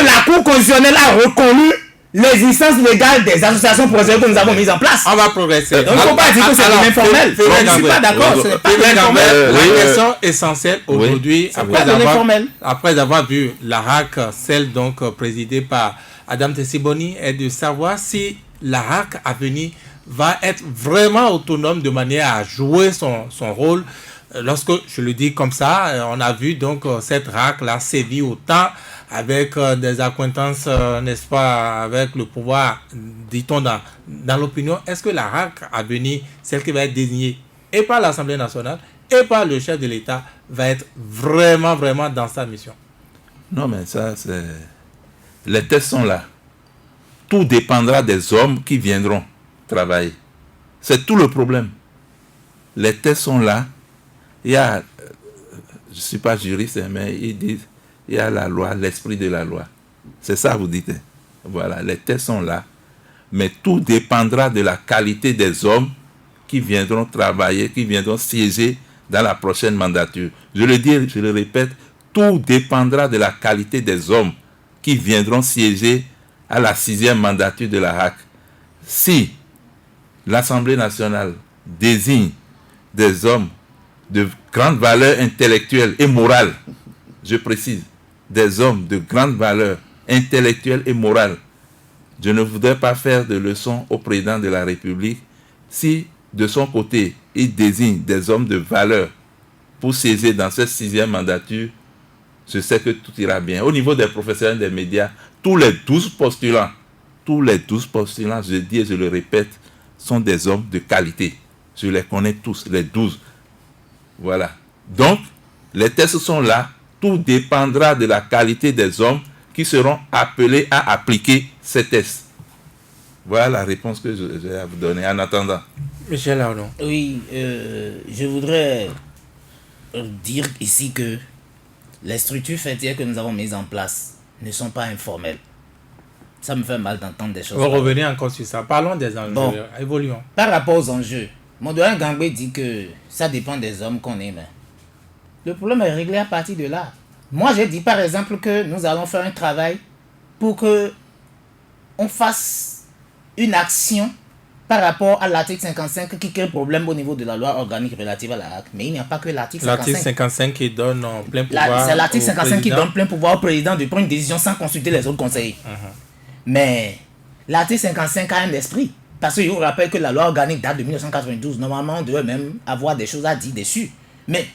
la Cour constitutionnelle a reconnu l'existence légale des associations professionnelles que nous avons mises en place. On va progresser. Donc il ne faut pas dire que c'est de l'informel. Je ne suis pas d'accord. Ce n'est pas de l'informel. La question essentielle aujourd'hui, après avoir vu la RAC, celle donc présidée par Adam Tessiboni, est de savoir si la RAC à venir va être vraiment autonome de manière à jouer son rôle lorsque je le dis comme ça, on a vu donc cette RAC-là sévit autant avec des accointances, n'est-ce pas, avec le pouvoir, dit-on dans l'opinion. Est-ce que la RAC à venir, celle qui va être désignée et par l'Assemblée nationale et par le chef de l'État, va être vraiment, vraiment dans sa mission? Non, mais ça, c'est... Les tests sont là. Tout dépendra des hommes qui viendront travailler. C'est tout le problème. Les tests sont là. Il y a... Je ne suis pas juriste, mais ils disent il y a la loi, l'esprit de la loi. C'est ça, vous dites. Voilà, les tests sont là. Mais tout dépendra de la qualité des hommes qui viendront travailler, qui viendront siéger dans la prochaine mandature. Je le dis, je le répète, tout dépendra de la qualité des hommes qui viendront siéger à la 6e mandature de la RAC. Si l'Assemblée nationale désigne des hommes de grande valeur intellectuelle et morale, je précise, des hommes de grande valeur intellectuelle et morale, je ne voudrais pas faire de leçon au président de la République si, de son côté, il désigne des hommes de valeur pour siéger dans cette 6e mandature. Je sais que tout ira bien. Au niveau des professionnels des médias, tous les 12 postulants, je dis et je le répète, sont des hommes de qualité. Je les connais tous, les 12. Voilà. Donc, les tests sont là. Tout dépendra de la qualité des hommes qui seront appelés à appliquer ces tests. Voilà la réponse que j'ai à vous donner. En attendant. Michel Arnaud. Oui, je voudrais dire ici que les structures fêtières que nous avons mises en place ne sont pas informelles. Ça me fait mal d'entendre des choses. On va revenir encore sur ça. Parlons des enjeux. Bon, évoluons. Par rapport aux enjeux, mon doyen Gangbe dit que ça dépend des hommes qu'on aime. Le problème est réglé à partir de là. Moi, j'ai dit par exemple que nous allons faire un travail pour que on fasse une action par rapport à l'article 55 qui crée problème au niveau de la loi organique relative à la RAC. Mais il n'y a pas que l'article 55. L'article 55 qui donne plein pouvoir. C'est l'article 55 qui donne plein pouvoir au président de prendre une décision sans consulter les autres conseillers. Mais l'article 55 a un esprit. Parce que je vous rappelle que la loi organique date de 1992. Normalement, on devait même avoir des choses à dire dessus. Mais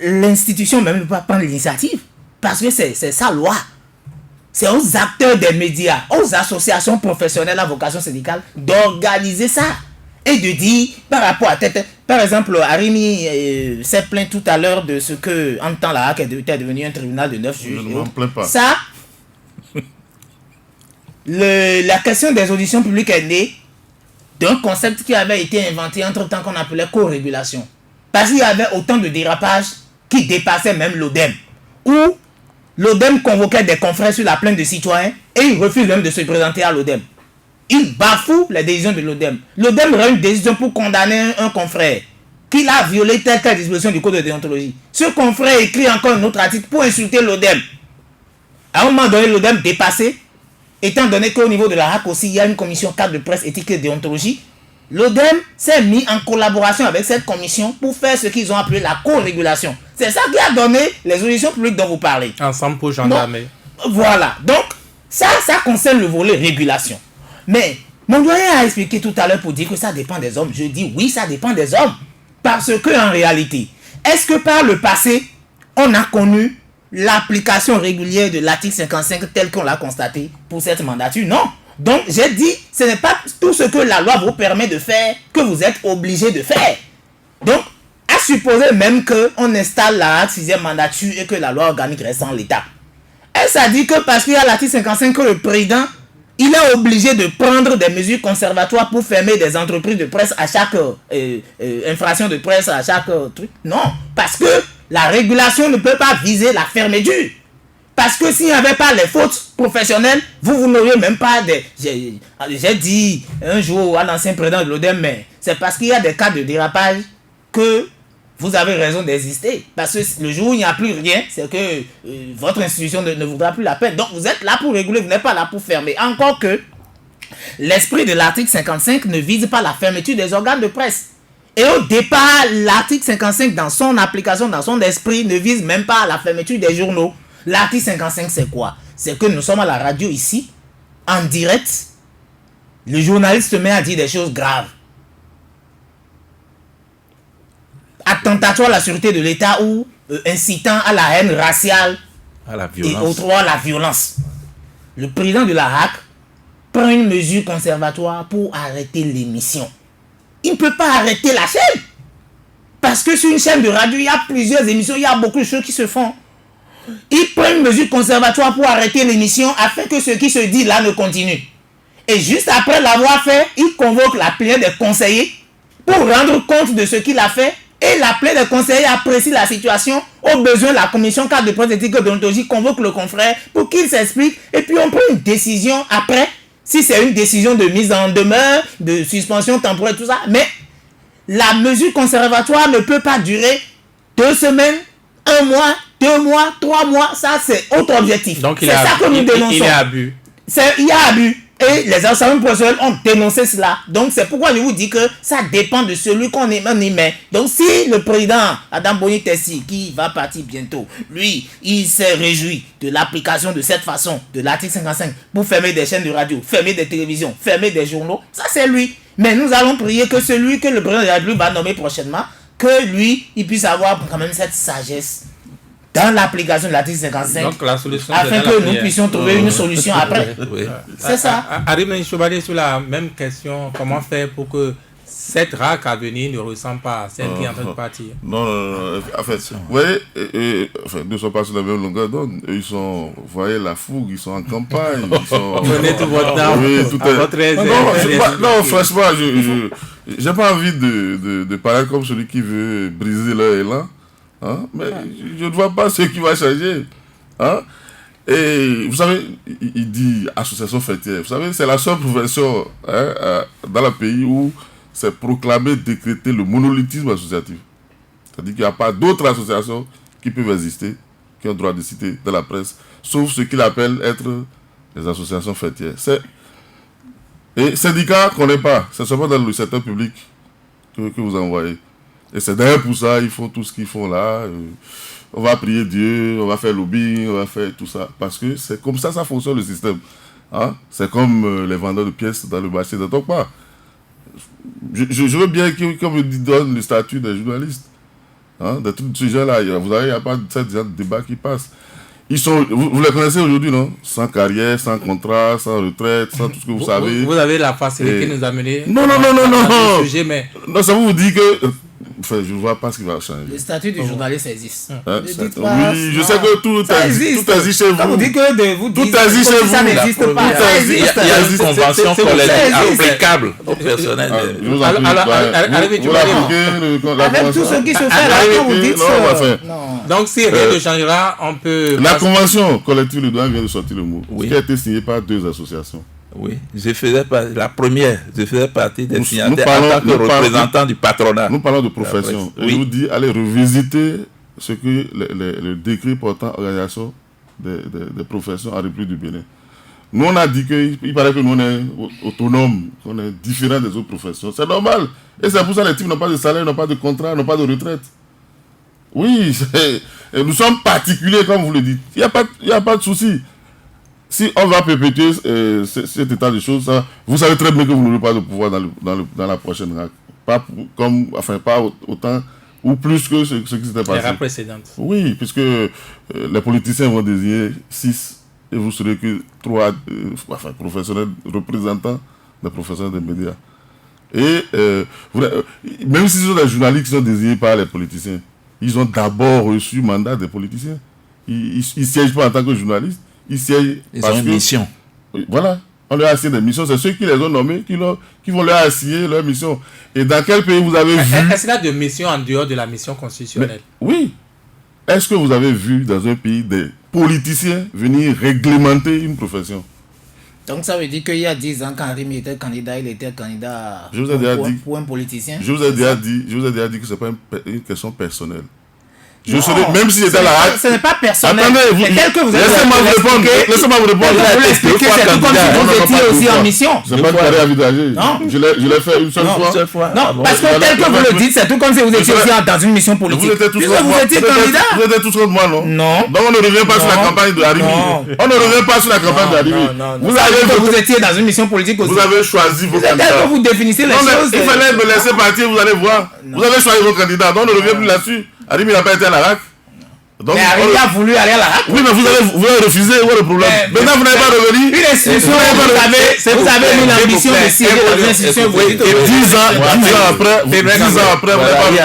l'institution même ne peut pas prendre l'initiative. Parce que c'est sa loi. C'est aux acteurs des médias, aux associations professionnelles à vocation syndicale d'organiser ça. Et de dire par rapport à tête. Par exemple, Arimi s'est plaint tout à l'heure de ce que, en temps, la RAC était devenu un tribunal de 9 juges. Je ne m'en plains pas. Ça, la question des auditions publiques est née d'un concept qui avait été inventé entre-temps qu'on appelait co-régulation. Parce qu'il y avait autant de dérapages qui dépassaient même l'ODEM. Où l'ODEM convoquait des confrères sur la plainte de citoyens et il refuse même de se présenter à l'ODEM. Il bafoue les décisions de l'ODEM. L'ODEM rend une décision pour condamner un confrère qui a violé telle disposition du code de déontologie. Ce confrère écrit encore un autre article pour insulter l'ODEM. À un moment donné, l'ODEM dépassé, étant donné qu'au niveau de la RAC aussi, il y a une commission cadre de presse, éthique et déontologie, l'ODEM s'est mis en collaboration avec cette commission pour faire ce qu'ils ont appelé la co-régulation. C'est ça qui a donné les auditions publiques dont vous parlez. Ensemble pour gendarmerie. Voilà. Donc, ça concerne le volet régulation. Mais, mon doyen a expliqué tout à l'heure pour dire que ça dépend des hommes. Je dis oui, ça dépend des hommes. Parce que, en réalité, est-ce que par le passé, on a connu l'application régulière de l'article 55 tel qu'on l'a constaté pour cette mandature? Non. Donc, j'ai dit, ce n'est pas tout ce que la loi vous permet de faire que vous êtes obligé de faire. Donc, à supposer même qu'on installe la 6e mandature et que la loi organique reste en l'état. Est-ce à dire que parce qu'il y a l'article 55 que le président, il est obligé de prendre des mesures conservatoires pour fermer des entreprises de presse à chaque infraction de presse, à chaque truc? Non, parce que la régulation ne peut pas viser la fermeture. Parce que s'il n'y avait pas les fautes professionnelles, vous n'auriez même pas des... J'ai dit un jour à l'ancien président de l'ODEM, mais c'est parce qu'il y a des cas de dérapage que vous avez raison d'exister. Parce que le jour où il n'y a plus rien, c'est que votre institution ne vaudra plus la peine. Donc vous êtes là pour réguler, vous n'êtes pas là pour fermer. Encore que l'esprit de l'article 55 ne vise pas la fermeture des organes de presse. Et au départ, l'article 55 dans son application, dans son esprit, ne vise même pas la fermeture des journaux. L'article 55, c'est quoi? C'est que nous sommes à la radio ici, en direct. Le journaliste se met à dire des choses graves. attentatoire à la sûreté de l'État ou incitant à la haine raciale à la et violence. autrement à la violence. Le président de la RAC prend une mesure conservatoire pour arrêter l'émission. Il ne peut pas arrêter la chaîne. Parce que sur une chaîne de radio, il y a plusieurs émissions, il y a beaucoup de choses qui se font. Il prend une mesure conservatoire pour arrêter l'émission afin que ce qui se dit là ne continue. Et juste après l'avoir fait, il convoque la plénière des conseillers pour rendre compte de ce qu'il a fait. Et la plénière des conseillers apprécie la situation. Au besoin, la commission cadre de presse éthique et déontologie convoque le confrère pour qu'il s'explique. Et puis on prend une décision après. Si c'est une décision de mise en demeure, de suspension temporaire, tout ça. Mais la mesure conservatoire ne peut pas durer 2 semaines, 1 mois, 2 mois, 3 mois. Ça, c'est autre objectif. Donc, c'est ça que nous dénonçons. Il y a abus. Il y a abus. Et les assemblées professionnelles ont dénoncé cela. Donc, c'est pourquoi je vous dis que ça dépend de celui qu'on y met. Donc, si le président Adam Boni Tessi, qui va partir bientôt, lui, il s'est réjoui de l'application de cette façon de l'article 55 pour fermer des chaînes de radio, fermer des télévisions, fermer des journaux, ça c'est lui. Mais nous allons prier que celui que le président de la République va nommer prochainement, que lui, il puisse avoir quand même cette sagesse dans l'application de l'article 55. Donc, la solution, afin que nous puissions trouver une solution après. Oui. C'est ça. Arim Choubali, sur la même question, comment faire pour que cette RAC à venir ne ressemble pas à celle qui est en train de partir? Non. En fait, vous voyez, ils ne sont pas sur la même longueur d'onde. Ils sont, vous voyez, la fougue, ils sont en campagne. Ils sont, prenez tout votre temps. Oui, tout à votre aise. Non, franchement, je n'ai pas envie de parler comme celui qui veut briser leur élan. Hein? Mais je ne vois pas ce qui va changer. Hein? Et vous savez, il dit association fêtière. Vous savez, c'est la seule profession dans le pays où c'est proclamé, décrété le monolithisme associatif. C'est-à-dire qu'il n'y a pas d'autres associations qui peuvent exister, qui ont le droit de citer dans la presse, sauf ce qu'il appelle être les associations fêtières. Et syndicats qu'on n'est pas, c'est seulement dans le secteur public que vous envoyez. Et c'est d'ailleurs pour ça ils font tout ce qu'ils font là. On va prier Dieu, on va faire lobbying, on va faire tout ça. Parce que c'est comme ça fonctionne le système. Hein? C'est comme les vendeurs de pièces dans le marché de Tokpa. Je veux bien qu'on me donne le statut des journalistes. Hein? De tous ces gens-là, vous savez, il n'y a pas de ce genre de débat qui passe. Vous les connaissez aujourd'hui, non? Sans carrière, sans contrat, sans retraite, sans tout ce que vous savez. Vous avez la facilité de nous amener. Non. Sujet, mais... Non, ça vous dit que... Enfin, je ne vois pas ce qui va changer. Le statut du journaliste existe. Hein? Oui, je sais que tout existe chez vous. Quand vous dites que tout existe chez vous. Ça n'existe pas. Ça Il y existe. a une convention collective applicable au personnel. Vous l'appliquez, Avec tout ce qui se fait là, quand vous dites non. Donc, si rien ne changera, on peut... La convention collective de douane vient de sortir le mot. Oui. Qui a été signée par 2 associations. Oui, je faisais partie des signataires en tant que représentant du patronat. Nous parlons de profession. Oui. Je vous dis, allez revisiter ce que le décret portant organisation des professions en République du Bénin. Nous, on a dit qu'il paraît que nous, on est autonomes, qu'on est différents des autres professions. C'est normal. Et c'est pour ça que les types n'ont pas de salaire, n'ont pas de contrat, n'ont pas de retraite. Oui, nous sommes particuliers, comme vous le dites. Il n'y a pas de souci. Si on va perpétuer cet état de choses, ça, vous savez très bien que vous n'aurez pas de pouvoir dans la prochaine RAC. Pas autant ou plus que ce qui s'était passé. Les RAC précédentes. Oui, puisque les politiciens vont désigner 6 et vous serez que 3 professionnels représentants des professionnels des médias. Et même si ce sont des journalistes qui sont désignés par les politiciens, ils ont d'abord reçu mandat des politiciens. Ils ne siègent pas en tant que journalistes. Ils ont une mission. Voilà, on leur a assigné des missions. C'est ceux qui les ont nommés qui vont leur assigner leur mission. Et dans quel pays vous avez vu... Est-ce qu'il y a de missions en dehors de la mission constitutionnelle? Oui. Est-ce que vous avez vu dans un pays des politiciens venir réglementer une profession? Donc ça veut dire qu'il y a 10 ans, quand Rimi était candidat, il était candidat pour un politicien. Je vous ai déjà dit que ce n'est pas une question personnelle. Je serais, même si j'étais à la RAC. Ce n'est pas personnel. Attendez, laissez-moi vous répondre. Vous l'expliquez, c'est tout comme si vous étiez aussi en mission. C'est pas de carré à vidager. Je l'ai fait une seule fois. Non, parce que tel que vous le dites, c'est tout comme si vous étiez aussi dans une mission politique. Vous étiez candidat. Vous étiez tous contre moi, non? Non. Donc on ne revient pas sur la campagne de Arimi. On ne revient pas sur la campagne de Arimi. Vous étiez dans une mission politique aussi. Vous avez choisi vos candidats. candidats. Tel que vous définissez les choses. Il fallait me laisser partir, vous allez voir. Vous avez choisi vos candidats, donc on ne revient plus là-dessus. Arimi n'a pas été à la RAC. Donc, mais Arimi a voulu aller à la RAC. Oui, mais vous avez refusé, voilà le problème. Maintenant, vous n'avez pas revenu. Une institution, vous avez mis l'ambition de siéger dans une institution. Et 10 ans après, vous n'avez pas revenu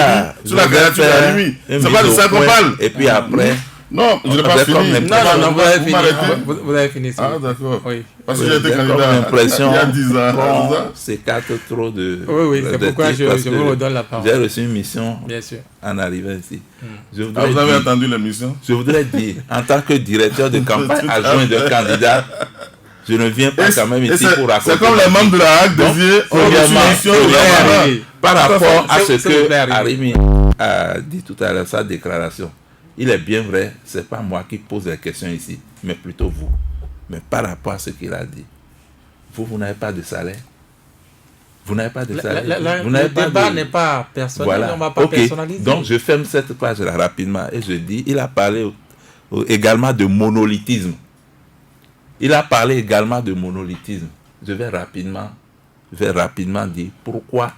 sur la candidature d'Arimi. C'est pas de ça qu'on parle. Et puis après... Non, je n'ai pas fini. Non, vous avez fini. Ah, d'accord. Oui. Parce que j'ai été candidat il y a 10 ans. S'écarte trop de... Oui, c'est pourquoi je vous redonne la parole. J'ai reçu une mission en arrivant ici. Vous avez entendu la mission? Je voudrais dire, en tant que directeur de campagne adjoint de candidat, je ne viens pas quand même ici pour raconter... C'est comme les membres de la RAC désignés ont reçu une mission par rapport à ce que Arimi a dit tout à l'heure, sa déclaration. Il est bien vrai, ce n'est pas moi qui pose la question ici, mais plutôt vous. Mais par rapport à ce qu'il a dit, vous n'avez pas de salaire. Vous n'avez pas de salaire. Le débat n'est pas personnel, voilà. On ne va pas personnaliser. Donc je ferme cette page-là rapidement et je dis, il a parlé également de monolithisme. Il a parlé également de monolithisme. Je vais rapidement dire pourquoi.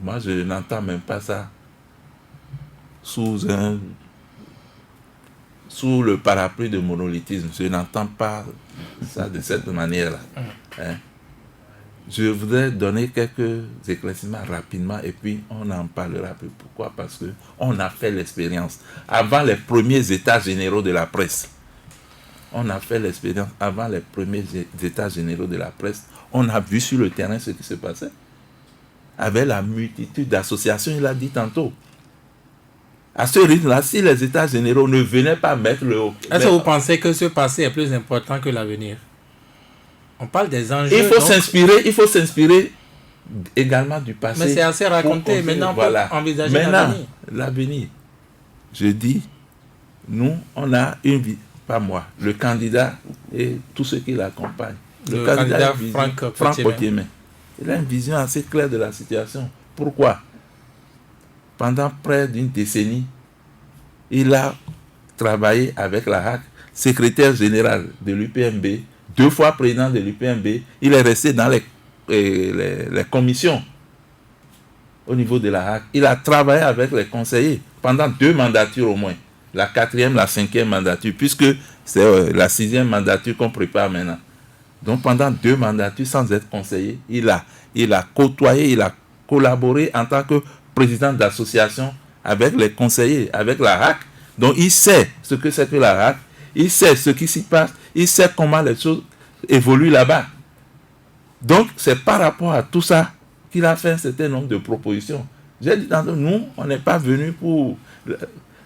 Moi, je n'entends même pas ça sous le parapluie de monolithisme. Je n'entends pas ça de cette manière-là. Hein? Je voudrais donner quelques éclaircissements rapidement et puis on en parlera plus. Pourquoi? Parce qu'on a fait l'expérience. Avant les premiers états généraux de la presse, on a vu sur le terrain ce qui se passait. Avec la multitude d'associations, il a dit tantôt. À ce rythme-là, si les États généraux ne venaient pas mettre le haut... Est-ce que vous pensez que ce passé est plus important que l'avenir? On parle des enjeux. Il faut s'inspirer également du passé. Mais c'est assez raconté. Maintenant, on peut envisager l'avenir. L'avenir. Je dis, nous, on a une vie, pas moi, le candidat et tous ceux qui l'accompagnent. Le candidat Franck Potiemen. Il a une vision assez claire de la situation. Pourquoi? Pendant près d'une décennie, il a travaillé avec la RAC, secrétaire général de l'UPMB, 2 fois président de l'UPMB. Il est resté dans les commissions au niveau de la RAC. Il a travaillé avec les conseillers pendant 2 mandatures au moins. La 4e, la 5e mandature, puisque c'est la 6e mandature qu'on prépare maintenant. Donc pendant 2 mandatures sans être conseiller, il a côtoyé, il a collaboré en tant que président d'association avec les conseillers, avec la RAC. Donc il sait ce que c'est que la RAC, il sait ce qui s'y passe, il sait comment les choses évoluent là-bas. Donc c'est par rapport à tout ça qu'il a fait un certain nombre de propositions. J'ai dit tantôt, nous, on n'est pas venus pour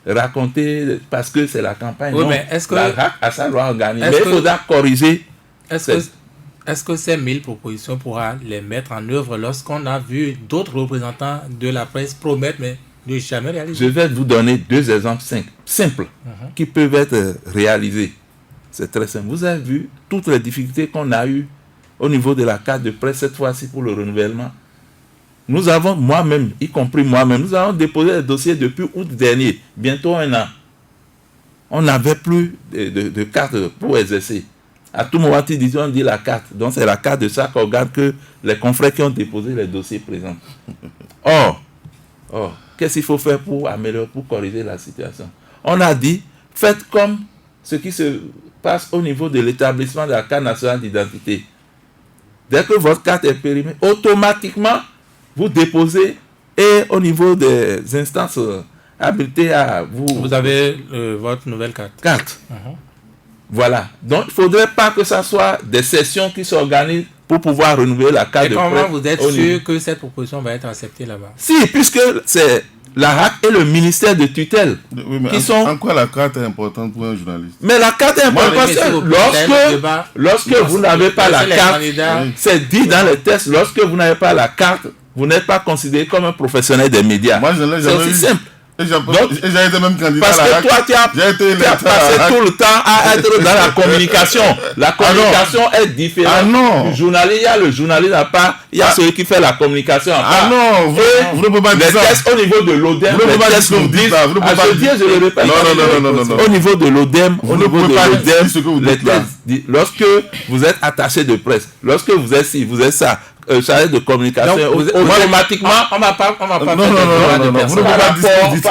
raconter parce que c'est la campagne. Oui, non, mais est-ce que la RAC a sa loi organique. Mais il faudra corriger. Est-ce que ces 1000 propositions pourra les mettre en œuvre lorsqu'on a vu d'autres représentants de la presse promettre mais ne jamais réaliser? Je vais vous donner 2 exemples simples qui peuvent être réalisés. C'est très simple. Vous avez vu toutes les difficultés qu'on a eues au niveau de la carte de presse cette fois-ci pour le renouvellement. Nous avons, moi-même, y compris moi-même, nous avons déposé les dossiers depuis août dernier, bientôt 1 an. On n'avait plus de carte pour exercer. À tout moment, on dit la carte. Donc, c'est la carte de chaque organe que les confrères qui ont déposé les dossiers présentent. Or, qu'est-ce qu'il faut faire pour améliorer, pour corriger la situation? On a dit, faites comme ce qui se passe au niveau de l'établissement de la carte nationale d'identité. Dès que votre carte est périmée, automatiquement, vous déposez et au niveau des instances habilitées à vous... Vous avez votre nouvelle carte. Voilà. Donc, il ne faudrait pas que ce soit des sessions qui s'organisent pour pouvoir renouveler la carte de presse. Et comment vous êtes sûr que cette proposition va être acceptée là-bas? Si, puisque c'est la RAC et le ministère de tutelle qui sont... En quoi la carte est importante pour un journaliste? Mais la carte est importante lorsque vous n'avez pas la carte, c'est dit dans les tests, lorsque vous n'avez pas la carte, vous n'êtes pas considéré comme un professionnel des médias. Moi, je l'ai c'est aussi simple. Et j'ai été même candidat parce à la que toi, tu as passé tout le temps à être dans la communication. La communication est différente du journaliste. Il y a le journaliste à part, il y a celui qui fait la communication à part. Non, vous ne pouvez pas dire ça. Les tests au niveau de l'ODEM, vous ne pouvez pas dire ce que vous dites là. Je le répète. Non. Au niveau de l'ODEM, les tests, lorsque vous êtes attaché de presse, lorsque vous êtes ci, vous êtes ça, chargé de communication, automatiquement, on va pas par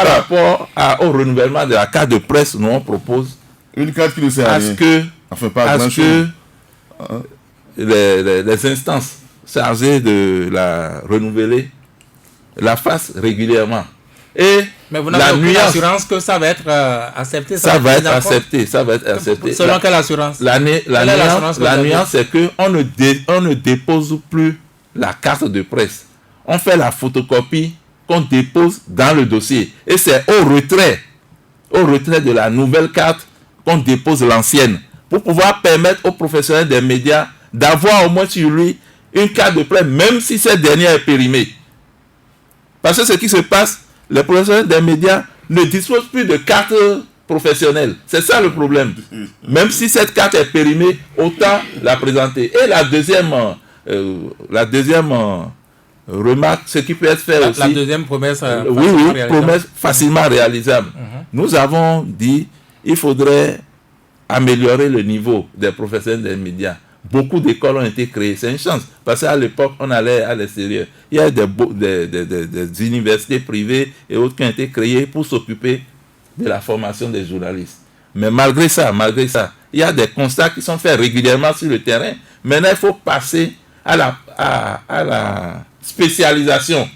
rapport au renouvellement de la carte de presse, nous on propose une carte qui ne sert à rien. À ce que les instances chargées de la renouveler la fassent régulièrement. Mais vous n'avez aucune assurance que ça va être accepté. Ça va être accepté. Selon quelle assurance? La nuance, c'est qu'on ne dépose plus la carte de presse. On fait la photocopie qu'on dépose dans le dossier. Et c'est au retrait de la nouvelle carte qu'on dépose l'ancienne. Pour pouvoir permettre aux professionnels des médias d'avoir au moins sur lui une carte de presse, même si cette dernière est périmée. Parce que ce qui se passe, les professionnels des médias ne disposent plus de carte professionnelle. C'est ça le problème. Même si cette carte est périmée, autant la présenter. Et la deuxième remarque, ce qui peut être fait aussi... La deuxième promesse promesse facilement réalisable. Nous avons dit il faudrait améliorer le niveau des professionnels des médias. Beaucoup d'écoles ont été créées. C'est une chance. Parce qu'à l'époque, on allait à l'extérieur. Il y a des universités privées et autres qui ont été créées pour s'occuper de la formation des journalistes. Mais malgré ça, il y a des constats qui sont faits régulièrement sur le terrain. Maintenant, il faut passer à la spécialisation.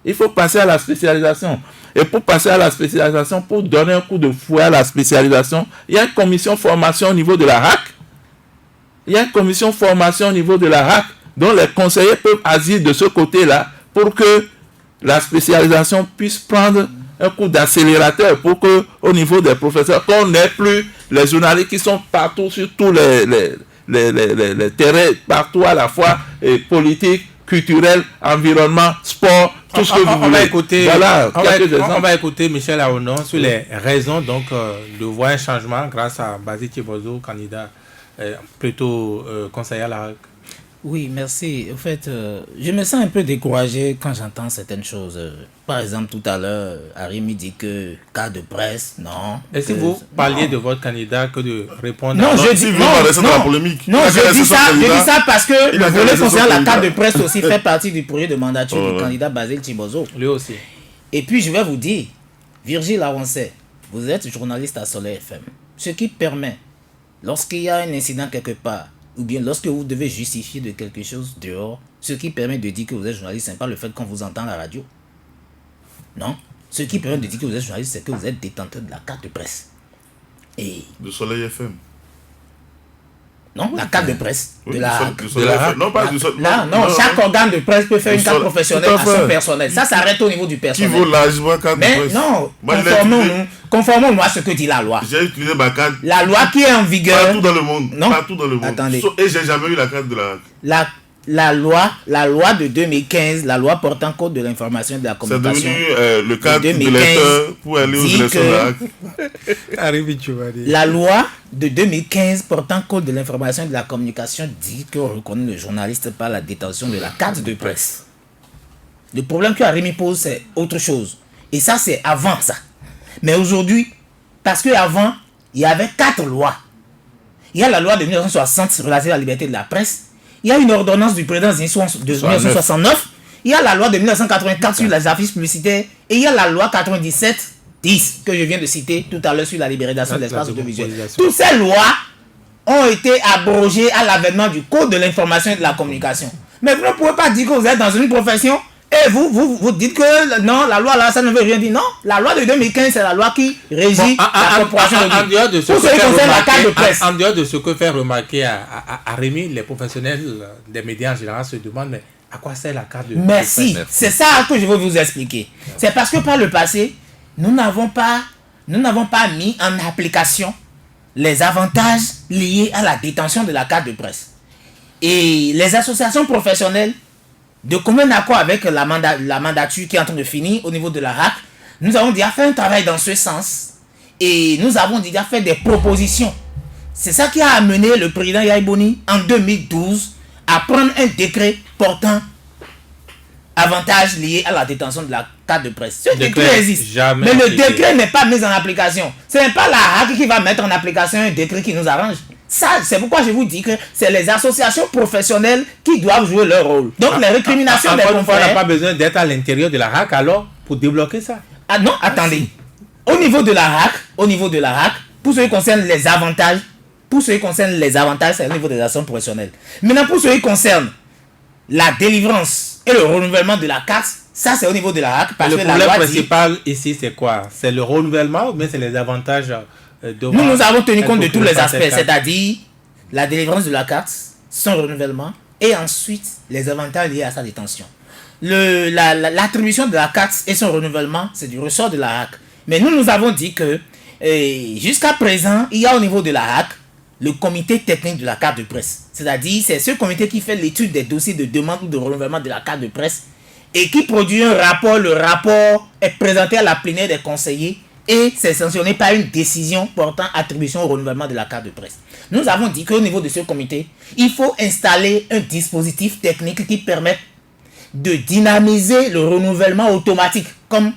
Il faut passer à la spécialisation. Et pour passer à la spécialisation, pour donner un coup de fouet à la spécialisation, il y a une commission formation au niveau de la RAC. Dont les conseillers peuvent agir de ce côté-là pour que la spécialisation puisse prendre un coup d'accélérateur pour que, au niveau des professeurs, qu'on n'ait plus les journalistes qui sont partout sur tous les terrains, partout à la fois, politique, culturel, environnement, sport, tout ce que vous voulez. On va écouter Michel Aonon sur les raisons donc, de voir un changement grâce à Basile Thiebauzot, candidat plutôt conseiller à la RAC. Oui, merci. En fait, je me sens un peu découragé quand j'entends certaines choses. Par exemple, tout à l'heure, Arimi dit que cas de presse, non. Et si vous parliez de votre candidat que de répondre non, je dis je dis ça parce que le volet concernant la carte de presse aussi fait partie du projet de mandature du candidat Basile Thiebauzot. Lui aussi. Et puis, je vais vous dire, Virgile Aroncet, vous êtes journaliste à Soleil FM. Ce qui permet, lorsqu'il y a un incident quelque part, ou bien lorsque vous devez justifier de quelque chose dehors, ce qui permet de dire que vous êtes journaliste, ce n'est pas le fait qu'on vous entend à la radio. Non. Ce qui permet de dire que vous êtes journaliste, c'est que vous êtes détenteur de la carte de presse. Et de Soleil FM. Non, la carte de presse. Oui, de la RAC. Non, pas du Soleil. Non, chaque organe de presse peut faire une carte professionnelle à son personnel. Ça s'arrête au niveau du personnel. Qui vaut largement carte de presse. Mais non, conformons-nous à ce que dit la loi. J'ai utilisé ma carte. La loi qui est en vigueur. Partout dans le monde. Non. Partout dans le monde. Attendez. Et j'ai jamais eu la carte de la RAC. La loi de 2015, la loi portant code de l'information et de la communication. C'est devenu le cadre de lecteur pour aller aux élections de la RAC. La loi de 2015 portant code de l'information et de la communication dit qu'on reconnaît le journaliste par la détention de la carte de presse. Le problème que Arimi pose, c'est autre chose. Et ça, c'est avant ça. Mais aujourd'hui, parce qu'avant, il y avait 4 lois. Il y a la loi de 1960 relative à la liberté de la presse. Il y a une ordonnance du président Zinsou de 1969. Il y a la loi de 1984 sur les affiches publicitaires. Et il y a la loi 97-10 que je viens de citer tout à l'heure sur la libération de l'espace audiovisuel. Toutes ces lois ont été abrogées à l'avènement du code de l'information et de la communication. Mais vous ne pouvez pas dire que vous êtes dans une profession et vous dites que non, la loi là, ça ne veut rien dire. Non, la loi de 2015, c'est la loi qui régit la corporation en dehors de ce que fait remarquer à Rémi, les professionnels des médias en général se demandent, mais à quoi sert la carte de presse? Merci, c'est ça que je veux vous expliquer. C'est parce que par le passé, nous n'avons pas mis en application les avantages liés à la détention de la carte de presse. Et les associations professionnelles, de commun accord avec la mandature qui est en train de finir au niveau de la RAC, Nous avons déjà fait un travail dans ce sens et nous avons déjà fait des propositions. C'est ça qui a amené le président Yahya Boni en 2012 à prendre un décret portant avantages liés à la détention de la carte de presse. Ce décret existe, mais le décret n'est pas mis en application. Ce n'est pas la HAC qui va mettre en application un décret qui nous arrange. Ça, c'est pourquoi je vous dis que c'est les associations professionnelles qui doivent jouer leur rôle. Donc les récriminations des confrères... On n'a pas besoin d'être à l'intérieur de la HAC alors pour débloquer ça. Ah non, attendez. Au niveau de la HAC, pour ce qui concerne les avantages, c'est au niveau des associations professionnelles. Maintenant, pour ce qui concerne la délivrance et le renouvellement de la carte, ça c'est au niveau de la HAC. Parce que le problème principal ici, c'est quoi? C'est le renouvellement ou bien c'est les avantages nous avons tenu compte de tous les aspects, c'est-à-dire la délivrance de la carte, son renouvellement, et ensuite les avantages liés à sa détention. L'attribution de la carte et son renouvellement, c'est du ressort de la HAC. Mais nous avons dit que jusqu'à présent, il y a au niveau de la HAC le comité technique de la carte de presse. C'est-à-dire, c'est ce comité qui fait l'étude des dossiers de demande ou de renouvellement de la carte de presse et qui produit un rapport. Le rapport est présenté à la plénière des conseillers et c'est sanctionné par une décision portant attribution au renouvellement de la carte de presse. Nous avons dit qu'au niveau de ce comité, il faut installer un dispositif technique qui permette de dynamiser le renouvellement automatique, comme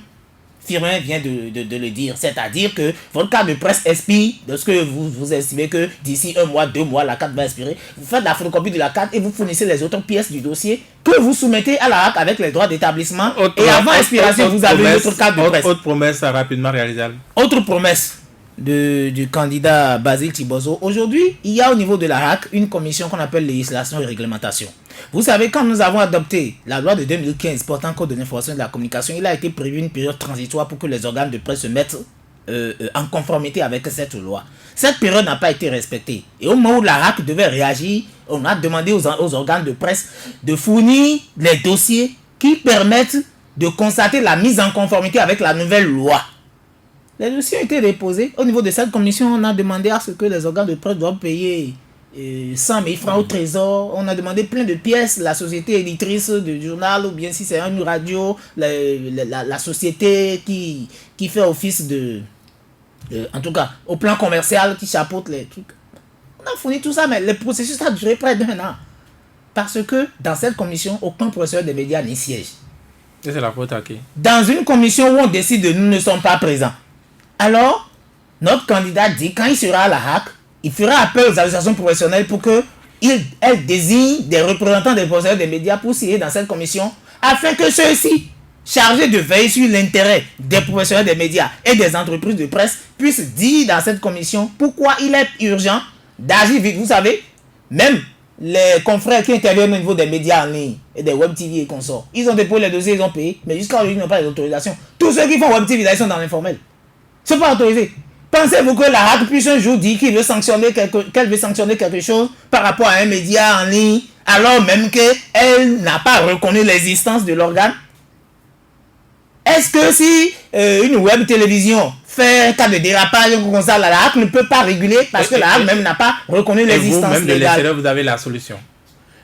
Firmin vient de le dire. C'est-à-dire que votre carte de presse expire, lorsque vous estimez que d'ici 1 mois, 2 mois, la carte va expirer. Vous faites la photocopie de la carte et vous fournissez les autres pièces du dossier que vous soumettez à la HAC avec les droits d'établissement. Et avant expiration, vous avez votre carte de presse. Autre promesse rapidement réalisable. Autre promesse du candidat Basile Thiboso. Aujourd'hui, il y a au niveau de la HAC une commission qu'on appelle législation et réglementation. Vous savez, quand nous avons adopté la loi de 2015 portant code de l'information et de la communication, il a été prévu une période transitoire pour que les organes de presse se mettent en conformité avec cette loi. Cette période n'a pas été respectée. Et au moment où la HAC devait réagir, on a demandé aux organes de presse de fournir les dossiers qui permettent de constater la mise en conformité avec la nouvelle loi. Les dossiers ont été déposés. Au niveau de cette commission, on a demandé à ce que les organes de presse doivent payer 100 000 francs au trésor. On a demandé plein de pièces. La société éditrice du journal, ou bien si c'est une radio, la société qui fait office en tout cas, au plan commercial, qui chapeaute les trucs. On a fourni tout ça, mais le processus a duré près d'1 an. Parce que dans cette commission, aucun professeur des médias n'y siège. Et c'est la faute à qui? Dans une commission où on décide de nous ne sommes pas présents. Alors, notre candidat dit, quand il sera à la HAC, il fera appel aux associations professionnelles pour qu'elles désignent des représentants des professionnels des médias pour siéger dans cette commission, afin que ceux-ci, chargés de veiller sur l'intérêt des professionnels des médias et des entreprises de presse, puissent dire dans cette commission pourquoi il est urgent d'agir vite. Vous savez, même les confrères qui interviennent au niveau des médias en ligne et des web TV et consorts, ils ont déposé les dossiers, ils ont payé, mais jusqu'à aujourd'hui, ils n'ont pas les autorisations. Tous ceux qui font web TV, ils sont dans l'informel. Ils ne sont pas autorisés. Pensez-vous que la HAC puisse un jour dire qu'elle veut sanctionner quelque chose par rapport à un média en ligne, alors même qu'elle n'a pas reconnu l'existence de l'organe? Est-ce que si une web télévision fait un cas de dérapage comme ça, la HAC ne peut pas réguler parce que la HAC même n'a pas reconnu l'existence légale? Même de l'extérieur, vous avez la solution.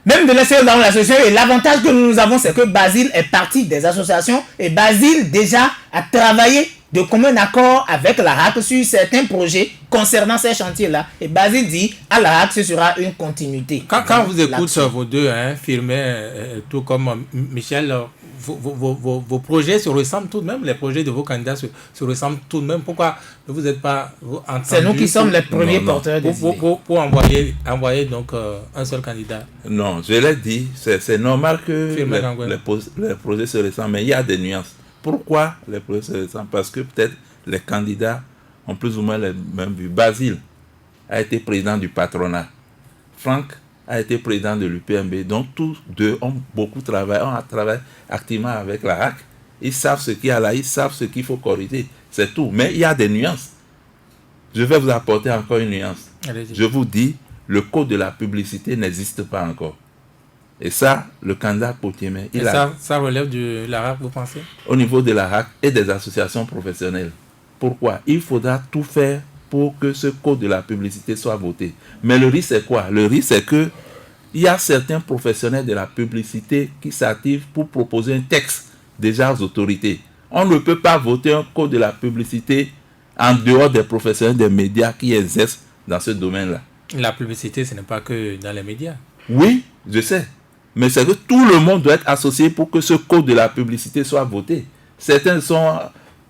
Même de l'extérieur, nous avons la solution. Et l'avantage que nous avons, c'est que Basile est parti des associations et Basile déjà a travaillé de commun accord avec la HAC sur certains projets concernant ces chantiers-là. Et Basile dit, à la HAC, ce sera une continuité. Quand vous écoutez vos deux, Firmin, tout comme Michel, vos projets se ressemblent tout de même, les projets de vos candidats se ressemblent tout de même. Pourquoi ne vous êtes pas entendus? C'est nous qui sommes les premiers porteurs des idées. Pour envoyer donc un seul candidat. Non, je l'ai dit, c'est normal que les projets se ressemblent, mais il y a des nuances. Pourquoi les projets se ressemblent? Parce que peut-être les candidats ont plus ou moins les mêmes vues. Basile a été président du patronat. Franck a été président de l'UPMB. Donc tous deux ont beaucoup travaillé, ont travaillé activement avec la HAC. Ils savent ce qu'il y a là, ils savent ce qu'il faut corriger. C'est tout. Mais il y a des nuances. Je vais vous apporter encore une nuance. Allez-y. Je vous dis, le code de la publicité n'existe pas encore. Et ça, le candidat Potiemé, ça relève de la HAC, vous pensez? Au niveau de la HAC et des associations professionnelles. Pourquoi? Il faudra tout faire pour que ce code de la publicité soit voté. Mais le risque c'est quoi? Le risque c'est que il y a certains professionnels de la publicité qui s'activent pour proposer un texte déjà aux autorités. On ne peut pas voter un code de la publicité en dehors des professionnels des médias qui exercent dans ce domaine-là. La publicité, ce n'est pas que dans les médias. Oui, je sais. Mais c'est que tout le monde doit être associé pour que ce code de la publicité soit voté. Certains sont...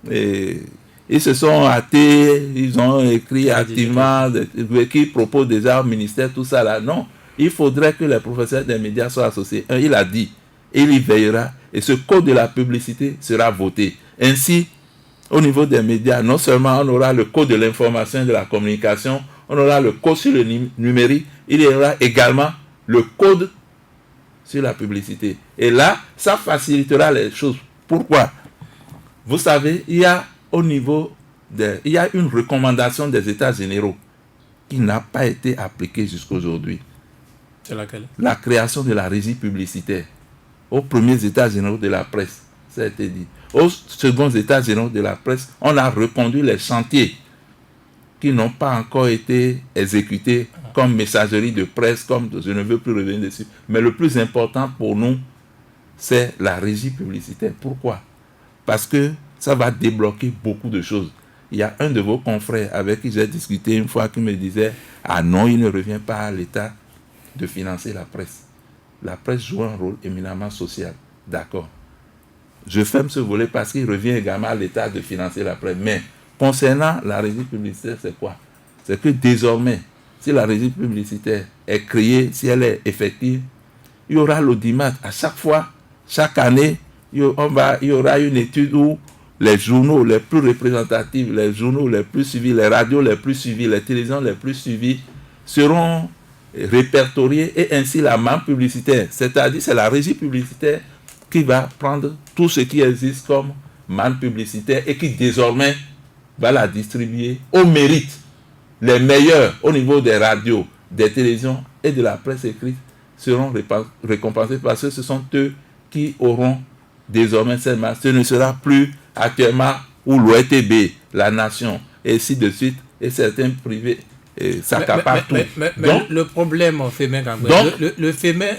ils se sont hâtés, ils ont écrit activement, qui proposent déjà au ministère, tout ça là. Non, il faudrait que les professionnels des médias soient associés. Il a dit, il y veillera, et ce code de la publicité sera voté. Ainsi, au niveau des médias, non seulement on aura le code de l'information et de la communication, on aura le code sur le numérique, il y aura également le code sur la publicité. Et là, ça facilitera les choses. Pourquoi? Vous savez, il y a une recommandation des États généraux qui n'a pas été appliquée jusqu'à aujourd'hui. C'est laquelle? La création de la régie publicitaire. Aux premiers États généraux de la presse, ça a été dit. Aux seconds États généraux de la presse, on a reconduit les chantiers qui n'ont pas encore été exécutés comme messagerie de presse, comme je ne veux plus revenir dessus. Mais le plus important pour nous, c'est la régie publicitaire. Pourquoi? Parce que ça va débloquer beaucoup de choses. Il y a un de vos confrères avec qui j'ai discuté une fois qui me disait « Ah non, il ne revient pas à l'État de financer la presse. La presse joue un rôle éminemment social. » D'accord. Je ferme ce volet parce qu'il revient également à l'État de financer la presse. Mais concernant la régie publicitaire, c'est quoi? C'est que désormais, si la régie publicitaire est créée, si elle est effective, il y aura l'audimat. À chaque fois, chaque année, il y aura une étude où les journaux les plus représentatifs, les journaux les plus suivis, les radios les plus suivis, les télévisions les plus suivies seront répertoriés et ainsi la manne publicitaire, c'est-à-dire c'est la régie publicitaire qui va prendre tout ce qui existe comme manne publicitaire et qui désormais va la distribuer au mérite. Les meilleurs au niveau des radios, des télévisions et de la presse écrite seront récompensés parce que ce sont eux qui auront désormais cette masse. Ce ne sera plus actuellement où l'OETB, la Nation, et ainsi de suite, et certains privés s'accaparent tout. Mais le problème,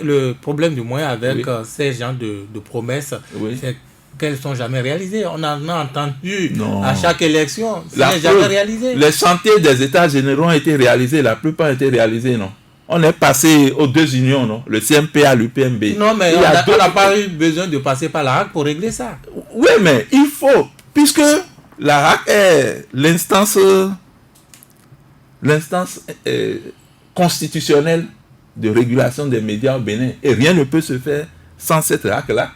le problème du moins avec ces genres de promesses, c'est qu'elles ne sont jamais réalisées. On en a entendu à chaque élection, ce n'est jamais réalisé. Les chantiers des États généraux ont été réalisés, la plupart ont été réalisés, non? On est passé aux deux unions, non? Le CMP à l'UPMB. Non, mais on n'a pas eu besoin de passer par la RAC pour régler ça. Oui, mais il faut, puisque la RAC est l'instance constitutionnelle de régulation des médias au Bénin. Et rien ne peut se faire sans cette RAC-là.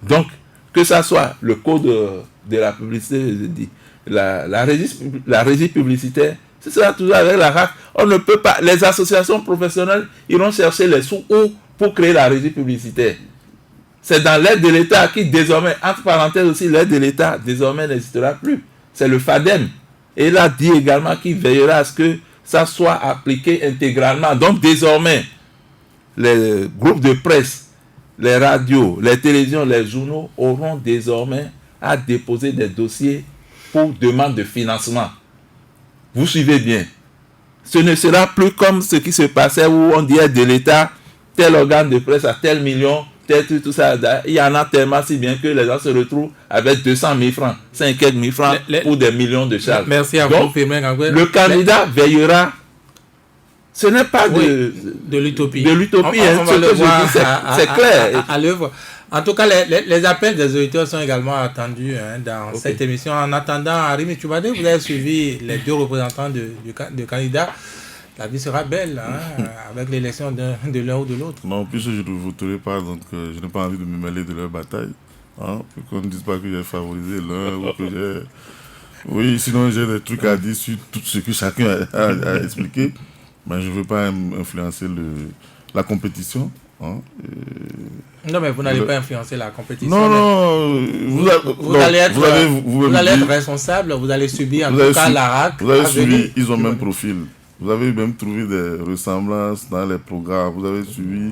Donc, que ça soit le code de la publicité, la régie publicitaire, ce sera toujours avec la RAC. On ne peut pas. Les associations professionnelles iront chercher les sous pour créer la régie publicitaire. C'est dans l'aide de l'État qui désormais, entre parenthèses aussi, l'aide de l'État désormais n'existera plus. C'est le FADEM. Et il a dit également qu'il veillera à ce que ça soit appliqué intégralement. Donc désormais, les groupes de presse, les radios, les télévisions, les journaux auront désormais à déposer des dossiers pour demande de financement. Vous suivez bien. Ce ne sera plus comme ce qui se passait où on disait de l'État, tel organe de presse à tel million, tel tout ça. Il y en a tellement si bien que les gens se retrouvent avec 200 000 francs, 50 000 francs pour des millions de charges. Merci à vous. Le candidat veillera. Ce n'est pas de l'utopie. De l'utopie, c'est clair. À l'œuvre. En tout cas, les appels des auditeurs sont également attendus dans cette émission. En attendant, Arimi Tchoubadé, vous avez suivi les deux représentants de candidats. La vie sera belle avec l'élection de l'un ou de l'autre. Non, puisque je ne voterai pas, donc je n'ai pas envie de me mêler de leur bataille. Pour qu'on ne dise pas que j'ai favorisé l'un ou que j'ai... Oui, sinon j'ai des trucs à dire sur tout ce que chacun a expliqué. Mais je ne veux pas influencer la compétition. Non, mais vous n'allez pas influencer la compétition. Non, vous allez être responsable, vous allez subir en tout cas la RAC. Vous avez suivi, ils ont le même profil. Vous avez même trouvé des ressemblances dans les programmes. Vous avez suivi,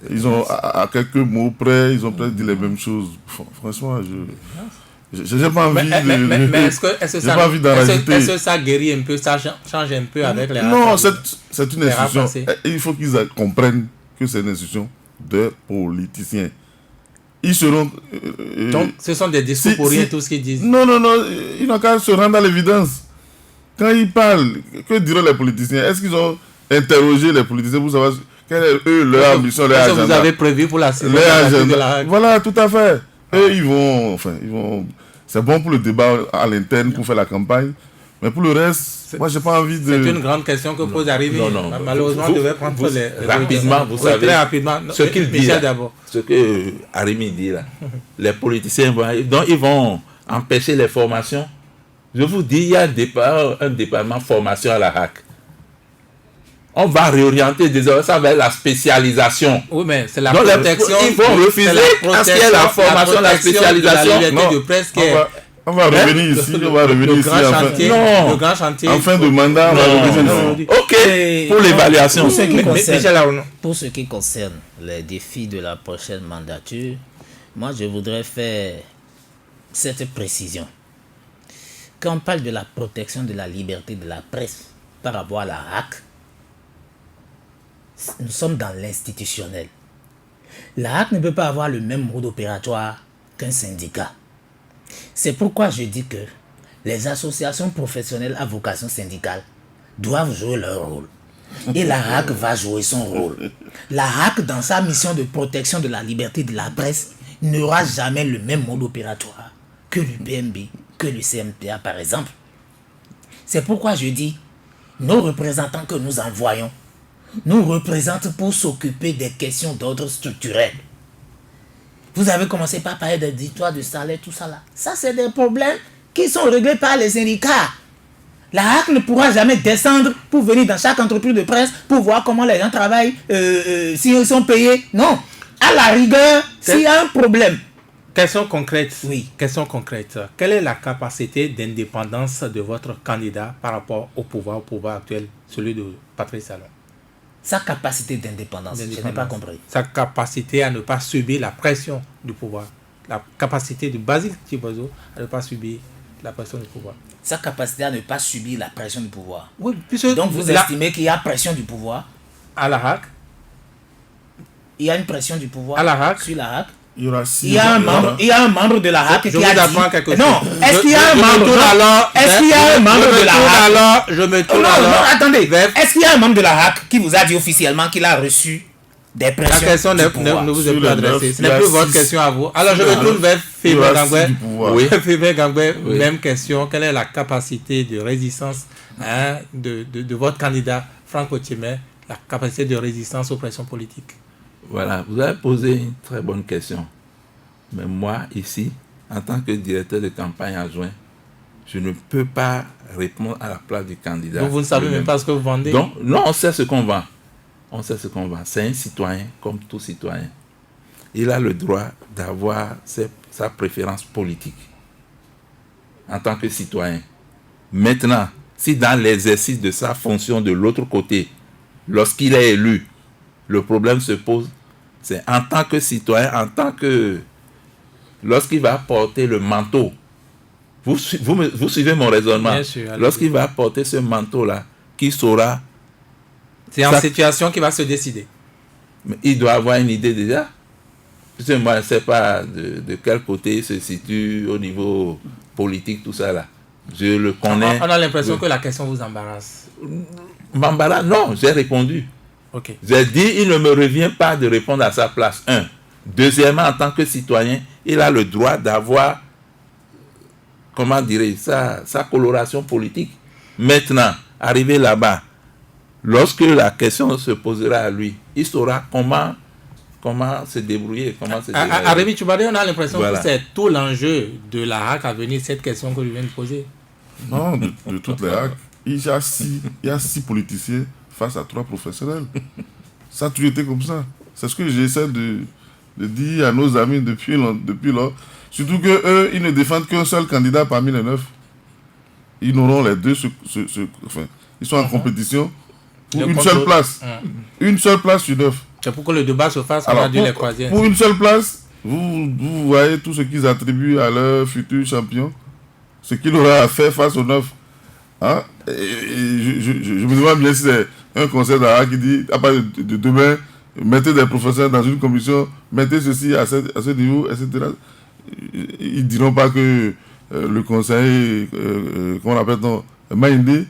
ils ont à quelques mots près, ils ont peut-être dit les mêmes choses. Franchement, je n'ai pas envie mais est-ce que ça guérit un peu, ça change un peu avec les RAC? Non, c'est une institution. Il faut qu'ils comprennent que c'est une institution de politiciens. ils seront... Donc, ce sont des discours pour rien, tout ce qu'ils disent. Non, ils n'ont qu'à se rendre à l'évidence. Quand ils parlent, que diront les politiciens? Est-ce qu'ils ont interrogé les politiciens pour savoir quelle est leur ambition, leur agenda? Vous avez prévu pour la saison de la RAC? Voilà, tout à fait. Eux, ils vont... C'est bon pour le débat à l'interne, pour faire la campagne. Mais pour le reste, moi, j'ai pas envie de... C'est une grande question que pose Arimi. Malheureusement, on devait prendre les... Rapidement, vous savez... Très rapidement. Ce qu'il dit d'abord. Ce que Arimi dit là. Les politiciens, donc ils vont empêcher les formations. Je vous dis, il y a un département formation à la RAC. On va réorienter désormais ça vers la spécialisation. Oui, mais c'est la protection. Ils vont refuser à ce qu'il y ait la formation, la spécialisation. De presse qui est... On va revenir ici, Le grand chantier. En fin de mandat, on va revenir ici. Ok, pour l'évaluation. Pour ce qui concerne les défis de la prochaine mandature, moi je voudrais faire cette précision. Quand on parle de la protection de la liberté de la presse par rapport à la RAC, nous sommes dans l'institutionnel. La RAC ne peut pas avoir le même mode opératoire qu'un syndicat. C'est pourquoi je dis que les associations professionnelles à vocation syndicale doivent jouer leur rôle. Et la RAC va jouer son rôle. La RAC, dans sa mission de protection de la liberté de la presse, n'aura jamais le même mode opératoire que l'UPMB, que le CMPA par exemple. C'est pourquoi je dis, nos représentants que nous envoyons nous représentent pour s'occuper des questions d'ordre structurel. Vous avez commencé par parler des histoires de salaire, tout ça là. Ça, c'est des problèmes qui sont réglés par les syndicats. La RAC ne pourra jamais descendre pour venir dans chaque entreprise de presse pour voir comment les gens travaillent, s'ils sont payés. Non. À la rigueur, s'il y a un problème. Question concrète. Oui. Question concrète. Quelle est la capacité d'indépendance de votre candidat par rapport au pouvoir actuel, celui de Patrice Talon? Sa capacité d'indépendance, je n'ai pas compris. Sa capacité à ne pas subir la pression du pouvoir. La capacité de Basile Thiobazo à ne pas subir la pression du pouvoir. Sa capacité à ne pas subir la pression du pouvoir. Oui, puisque donc vous estimez qu'il y a pression du pouvoir? À la RAC. Il y a une pression du pouvoir à la RAC. Sur la RAC. Il y a un membre de la RAC qui a dit... quelque chose. Non, est-ce qu'il y a un membre de la RAC? Je me tourne alors. Non, attendez. Est-ce qu'il y a un membre de la RAC qui vous a dit officiellement qu'il a reçu des pressions? La question ne vous est plus adressée. Ce n'est plus votre question à vous. Alors je me tourne vers Phébé Gangoué. Oui. Phébé Gangoué, même question. Quelle est la capacité de résistance de votre candidat, Franck Ottiémé, la capacité de résistance aux pressions politiques? Voilà, vous avez posé une très bonne question. Mais moi, ici, en tant que directeur de campagne adjoint, je ne peux pas répondre à la place du candidat. Donc vous ne savez même pas ce que vous vendez? Donc, non, on sait ce qu'on vend. On sait ce qu'on vend. C'est un citoyen comme tout citoyen. Il a le droit d'avoir sa préférence politique en tant que citoyen. Maintenant, si dans l'exercice de sa fonction de l'autre côté, lorsqu'il est élu, le problème se pose, c'est en tant que citoyen, lorsqu'il va porter le manteau, vous suivez mon raisonnement. Bien sûr, lorsqu'il va porter ce manteau-là, qui saura... C'est en situation qu'il va se décider. Mais il doit avoir une idée déjà. Parce que moi, je ne sais pas de quel côté il se situe au niveau politique, tout ça là. Je le connais. On a l'impression que la question vous embarrasse. M'embarrasse? Non, j'ai répondu. Okay. J'ai dit, il ne me revient pas de répondre à sa place. Un. Deuxièmement, en tant que citoyen, il a le droit d'avoir, comment dirais-je, sa coloration politique. Maintenant, arrivé là-bas, lorsque la question se posera à lui, il saura comment se débrouiller. Arimi Tchoubadé, on a l'impression que c'est tout l'enjeu de la RAC à venir, cette question que je viens de poser. Non, de toutes les RAC, il y a 6 politiciens face à 3 professionnels. Ça a toujours été comme ça. C'est ce que j'essaie de dire à nos amis depuis lors. Surtout qu'eux, ils ne défendent qu'un seul candidat parmi les 9. Ils n'auront les deux. Ils sont en compétition pour une seule place. Une seule place sur 9. C'est pour que le débat se fasse, on a dû les croiser. Pour une seule place, vous voyez tout ce qu'ils attribuent à leur futur champion. Ce qu'il aura à faire face aux 9. Hein? Je me demande bien si c'est un conseil d'Ara qui dit à partir de demain, mettez des professeurs dans une commission, mettez ceci à ce niveau, etc. Ils ne diront pas que le conseiller, comment on appelle, Maïndé,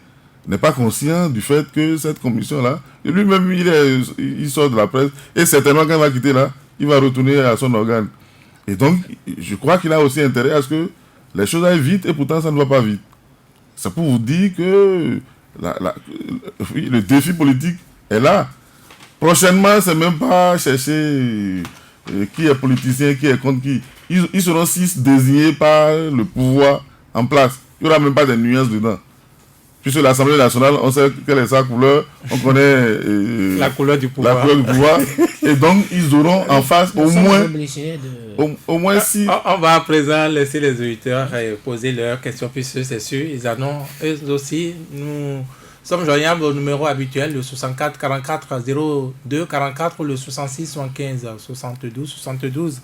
n'est pas conscient du fait que cette commission-là, lui-même, il sort de la presse, et certainement quand il va quitter là, il va retourner à son organe. Et donc, je crois qu'il a aussi intérêt à ce que les choses aillent vite, et pourtant ça ne va pas vite. C'est pour vous dire que le défi politique est là. Prochainement, c'est même pas chercher qui est politicien, qui est contre qui. Ils seront 6 désignés par le pouvoir en place. Il n'y aura même pas de nuances dedans. Puisque l'Assemblée nationale, on sait quelle est sa couleur, on connaît la couleur du pouvoir. La couleur du pouvoir. Et donc, ils auront en face au moins 6. On va à présent laisser les auditeurs poser leurs questions, puisque c'est sûr, ils en ont eux aussi. Nous sommes joignables au numéro habituel, le 64 44 02 44 ou le 66 75 72 72.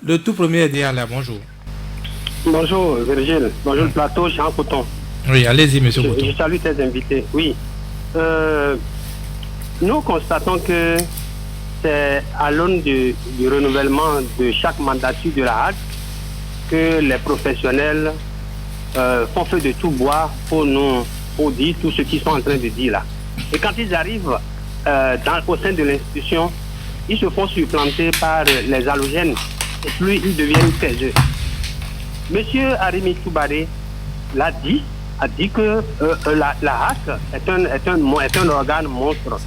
Le tout premier est derrière là, bonjour. Bonjour Virgile, bonjour le plateau, Jean Coton. Oui, allez-y, monsieur Coton. Je salue tes invités. Oui. Nous constatons que c'est à l'aune du renouvellement de chaque mandature de la HAC que les professionnels font feu de tout bois pour dire tout ce qu'ils sont en train de dire là. Et quand ils arrivent au sein de l'institution, ils se font supplanter par les halogènes et puis ils deviennent taiseux. Monsieur Arimi Toubaré a dit que la HAC est un organe monstre.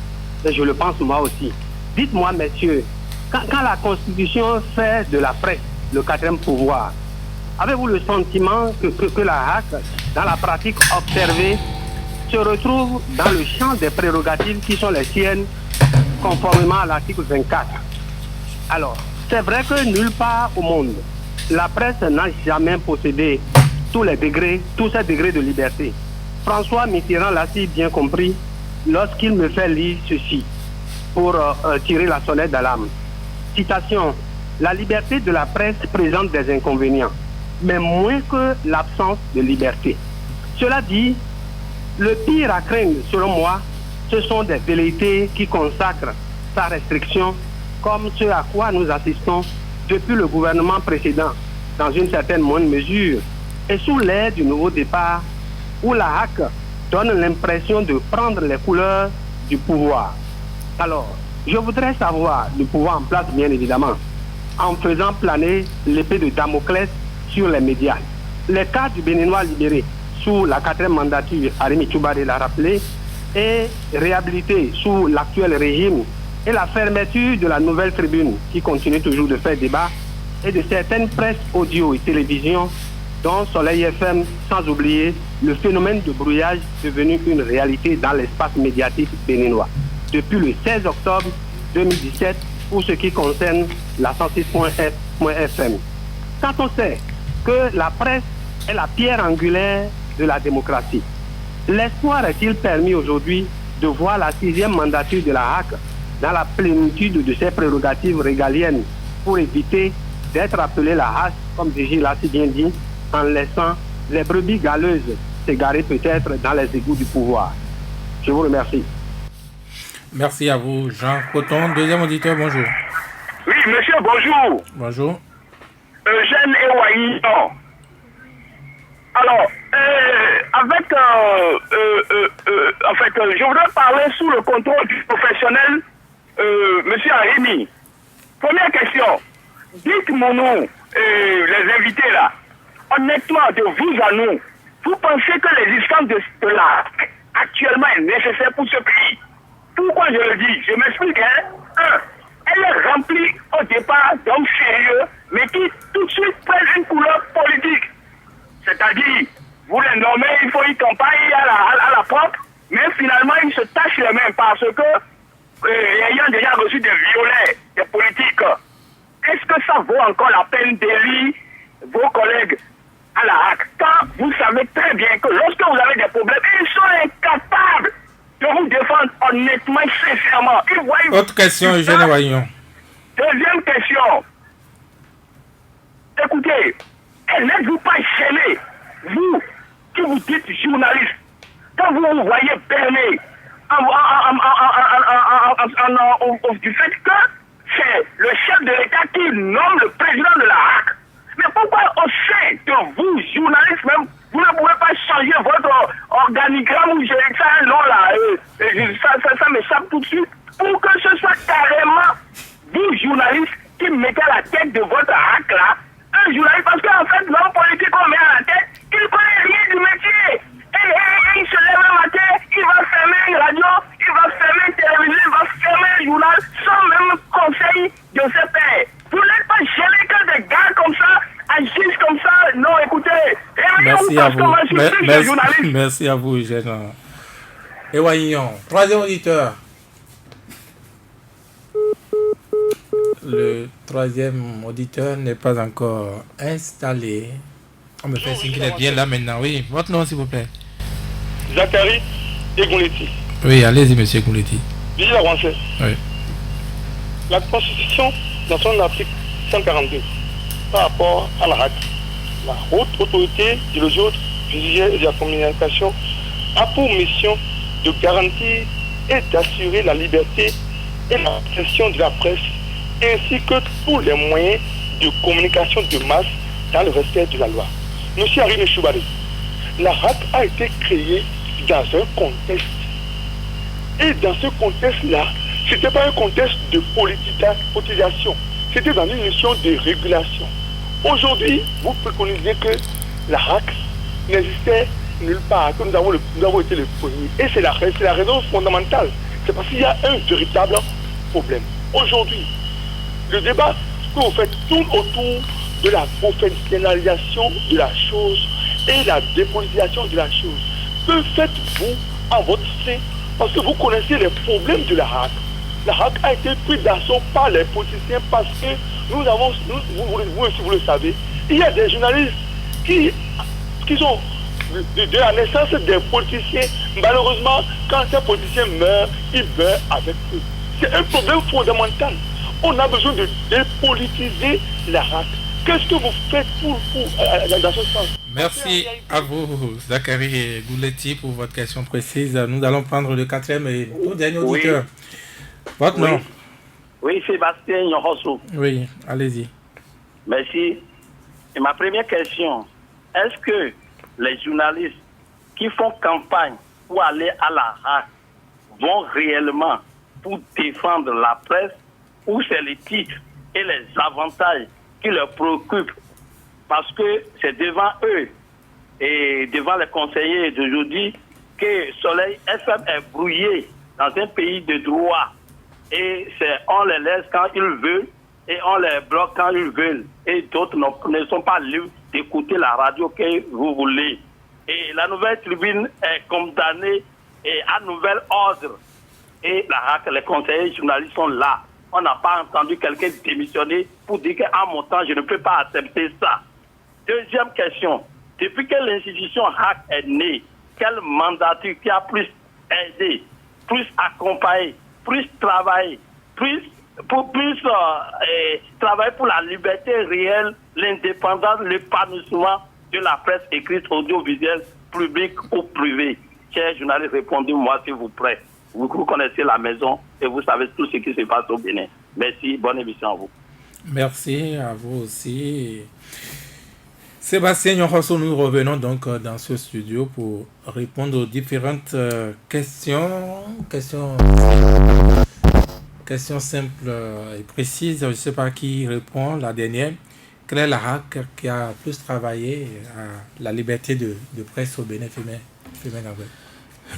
Et je le pense moi aussi. Dites-moi, messieurs, quand la Constitution fait de la presse le 4e pouvoir, avez-vous le sentiment que la HAC, dans la pratique observée, se retrouve dans le champ des prérogatives qui sont les siennes, conformément à l'article 24? Alors, c'est vrai que nulle part au monde, la presse n'a jamais possédé tous ces degrés de liberté. François Mitterrand l'a si bien compris lorsqu'il me fait lire ceci pour tirer la sonnette d'alarme. Citation: la liberté de la presse présente des inconvénients, mais moins que l'absence de liberté. Cela dit, le pire à craindre, selon moi, ce sont des velléités qui consacrent sa restriction, comme ce à quoi nous assistons depuis le gouvernement précédent, dans une certaine moindre mesure, et sous l'ère du nouveau départ, où la HAC donne l'impression de prendre les couleurs du pouvoir. Alors, je voudrais savoir, le pouvoir en place bien évidemment, en faisant planer l'épée de Damoclès sur les médias. Les cas du Béninois libéré sous la 4e mandature, Arimi Toubaré l'a rappelé, est réhabilité sous l'actuel régime, et la fermeture de la Nouvelle Tribune, qui continue toujours de faire débat, et de certaines presses audio et télévision, dont Soleil FM, sans oublier le phénomène de brouillage devenu une réalité dans l'espace médiatique béninois. Depuis le 16 octobre 2017, pour ce qui concerne la 106.FM. Quand on sait que la presse est la pierre angulaire de la démocratie, l'espoir est-il permis aujourd'hui de voir la 6e mandature de la HAC dans la plénitude de ses prérogatives régaliennes pour éviter d'être appelée la hache, comme Gigi l'a si bien dit, en laissant les brebis galeuses s'égarer peut-être dans les égouts du pouvoir. Je vous remercie. Merci à vous, Jean Coton. Deuxième auditeur, bonjour. Oui, monsieur, bonjour. Bonjour. Eugène Ewaï. Alors, je voudrais parler sous le contrôle du professionnel, monsieur Arimi. Première question. Dites-moi, les invités là, honnêtement, de vous à nous, vous pensez que l'existence de la actuellement est nécessaire pour ce pays? Pourquoi je le dis? Je m'explique. Elle est remplie au départ d'hommes sérieux, mais qui tout de suite prennent une couleur politique. C'est-à-dire, vous les nommez, il faut y campagne à la propre, mais finalement, ils se tachent les mains parce que, ayant déjà reçu des violets, des politiques, est-ce que ça vaut encore la peine d'élire vos collègues à la HAC quand vous savez très bien que lorsque vous avez des problèmes, ils sont incapables de vous défendre honnêtement, sincèrement. Autre question, Eugène Wayon. Deuxième question. Écoutez, n'êtes-vous pas gêné, vous qui vous dites journaliste, quand vous voyez berner du fait que c'est le chef de l'État qui nomme le président de la HAC. Mais pourquoi au sein de vous, journalistes même, vous ne pouvez pas changer votre organigramme ou gérer ça un nom là, ça m'échappe tout de suite, pour que ce soit carrément vous, journalistes, qui mettez à la tête de votre HAC là, un journaliste, parce qu'en fait, l'homme politique qu'on met à la tête, il ne connaît rien du métier. Et il se lève le matin, il va fermer une radio, il va fermer une télévision, il va fermer un journal, sans même conseil de ses pairs. Vous n'êtes pas gêné que des gars comme ça agissent comme ça. Non, écoutez, merci à vous. Merci à vous, Eugène. Ewaignon, troisième auditeur. Le troisième auditeur n'est pas encore installé. On me fait signe qu'il est bien là maintenant. Oui, votre nom, s'il vous plaît. Zachary Egouleti. Oui, allez-y, monsieur Egouleti. Vive la Française. Oui. La Constitution, dans son article 142, par rapport à la HAC, la haute autorité de l'audiovisuel et de la communication a pour mission de garantir et d'assurer la liberté et la protection de la presse, ainsi que tous les moyens de communication de masse dans le respect de la loi. Monsieur Arimé Choubari, la HAC a été créée dans un contexte. Et dans ce contexte-là, ce n'était pas un contexte de politisation, c'était dans une mission de régulation. Aujourd'hui, vous préconisez que la HAC n'existait nulle part, que nous avons été les premiers. Et c'est la raison fondamentale. C'est parce qu'il y a un véritable problème. Aujourd'hui, le débat que vous faites tourne autour de la professionnalisation de la chose et la dépolitisation de la chose. Que faites-vous en votre sein? Parce que vous connaissez les problèmes de la HAC. La HAC a été prise d'assaut par les politiciens parce que vous aussi vous le savez, il y a des journalistes qui sont de la naissance des politiciens. Malheureusement, quand ces politiciens meurent, ils meurent avec eux. C'est un problème fondamental. On a besoin de dépolitiser la HAC. Qu'est-ce que vous faites dans ce sens? Merci à vous, Zachary Egouleti, pour votre question précise. Nous allons prendre le quatrième et tout dernier auditeur. Votre nom? Oui, Sébastien Nyorosso. Oui, allez-y. Merci. Et ma première question, est-ce que les journalistes qui font campagne pour aller à la HAC vont réellement pour défendre la presse, ou c'est les titres et les avantages qui leur préoccupent? Parce que c'est devant eux et devant les conseillers d'aujourd'hui que Soleil FM est brouillé dans un pays de droit. Et on les laisse quand ils veulent et on les bloque quand ils veulent. Et d'autres ne sont pas libres d'écouter la radio que vous voulez. Et la Nouvelle Tribune est condamnée et à nouvel ordre. Et la HAC, les conseillers journalistes sont là. On n'a pas entendu quelqu'un démissionner pour dire qu'à mon temps, je ne peux pas accepter ça. Deuxième question. Depuis que l'institution HAC est née, quel mandature qui a plus aidé, plus accompagné, plus travaillé, travailler pour la liberté réelle, l'indépendance, l'épanouissement de la presse écrite, audiovisuelle, publique ou privée? Chers journalistes, répondez-moi s'il vous plaît. Vous connaissez la maison et vous savez tout ce qui se passe au Bénin. Merci, bonne émission à vous. Merci à vous aussi. Sébastien Nyorosso, nous revenons donc dans ce studio pour répondre aux différentes questions simples et précises. Je ne sais pas qui répond. La dernière, quelle est la HAC qui a plus travaillé à la liberté de presse au Bénin féminin?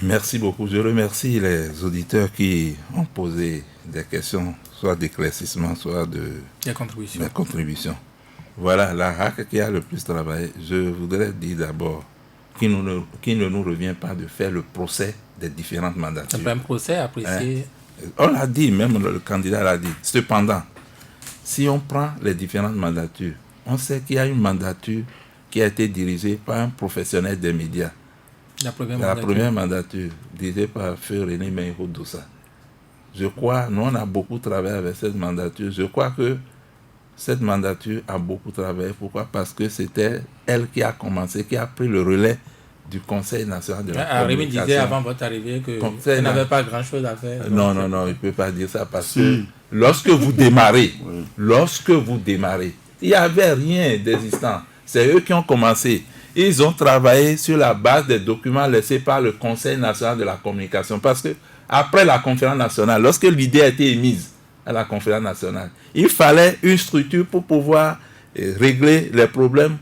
Merci beaucoup. Je remercie les auditeurs qui ont posé des questions, soit d'éclaircissement, soit de contributions. Voilà, la HAC qui a le plus travaillé. Je voudrais dire d'abord qu'il ne nous revient pas de faire le procès des différentes mandatures. C'est pas un procès apprécié. On l'a dit, même le candidat l'a dit. Cependant, si on prend les différentes mandatures, on sait qu'il y a une mandature qui a été dirigée par un professionnel des médias. La première mandature, dirigée par Feu René Meïro Doussa. Je crois, nous on a beaucoup travaillé avec cette mandature. Je crois que cette mandature a beaucoup travaillé. Pourquoi? Parce que c'était elle qui a commencé, qui a pris le relais du Conseil national de la Rémi communication. disait avant votre arrivée qu'il n'avait pas grand-chose à faire. Non, il ne peut pas dire ça parce que lorsque vous démarrez, il n'y avait rien d'existant. C'est eux qui ont commencé. Ils ont travaillé sur la base des documents laissés par le Conseil national de la communication. Parce que après la conférence nationale, lorsque l'idée a été émise à la conférence nationale, il fallait une structure pour pouvoir régler les problèmes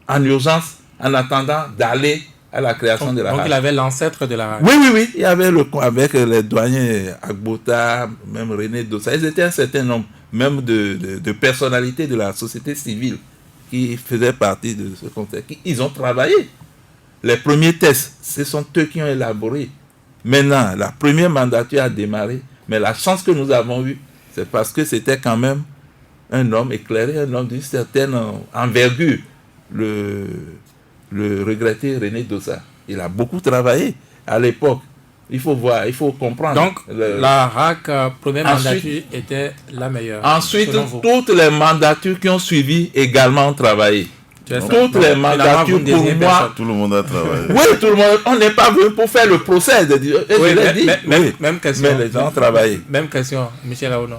en urgence en attendant d'aller à la création de la RAC. Donc il avait l'ancêtre de la RAC. Oui. Il y avait avec les douaniers Agbota, même René Dossa. Ils étaient un certain nombre, même de personnalités de la société civile qui faisaient partie de ce contexte. Ils ont travaillé. Les premiers tests, ce sont eux qui ont élaboré. Maintenant, la première mandature a démarré. Mais la chance que nous avons eue, c'est parce que c'était quand même un homme éclairé, un homme d'une certaine envergure. Le regretté René Dossa. Il a beaucoup travaillé à l'époque. Il faut voir, il faut comprendre. Donc, la RAC, première mandature, était la meilleure. Ensuite, toutes les mandatures qui ont suivi également ont travaillé. Toutes les mandatures pour moi. Tout le monde a travaillé. Oui, tout le monde. On n'est pas venu pour faire le procès. Même question. Mais les gens ont travaillé. Même question, Michel Aono.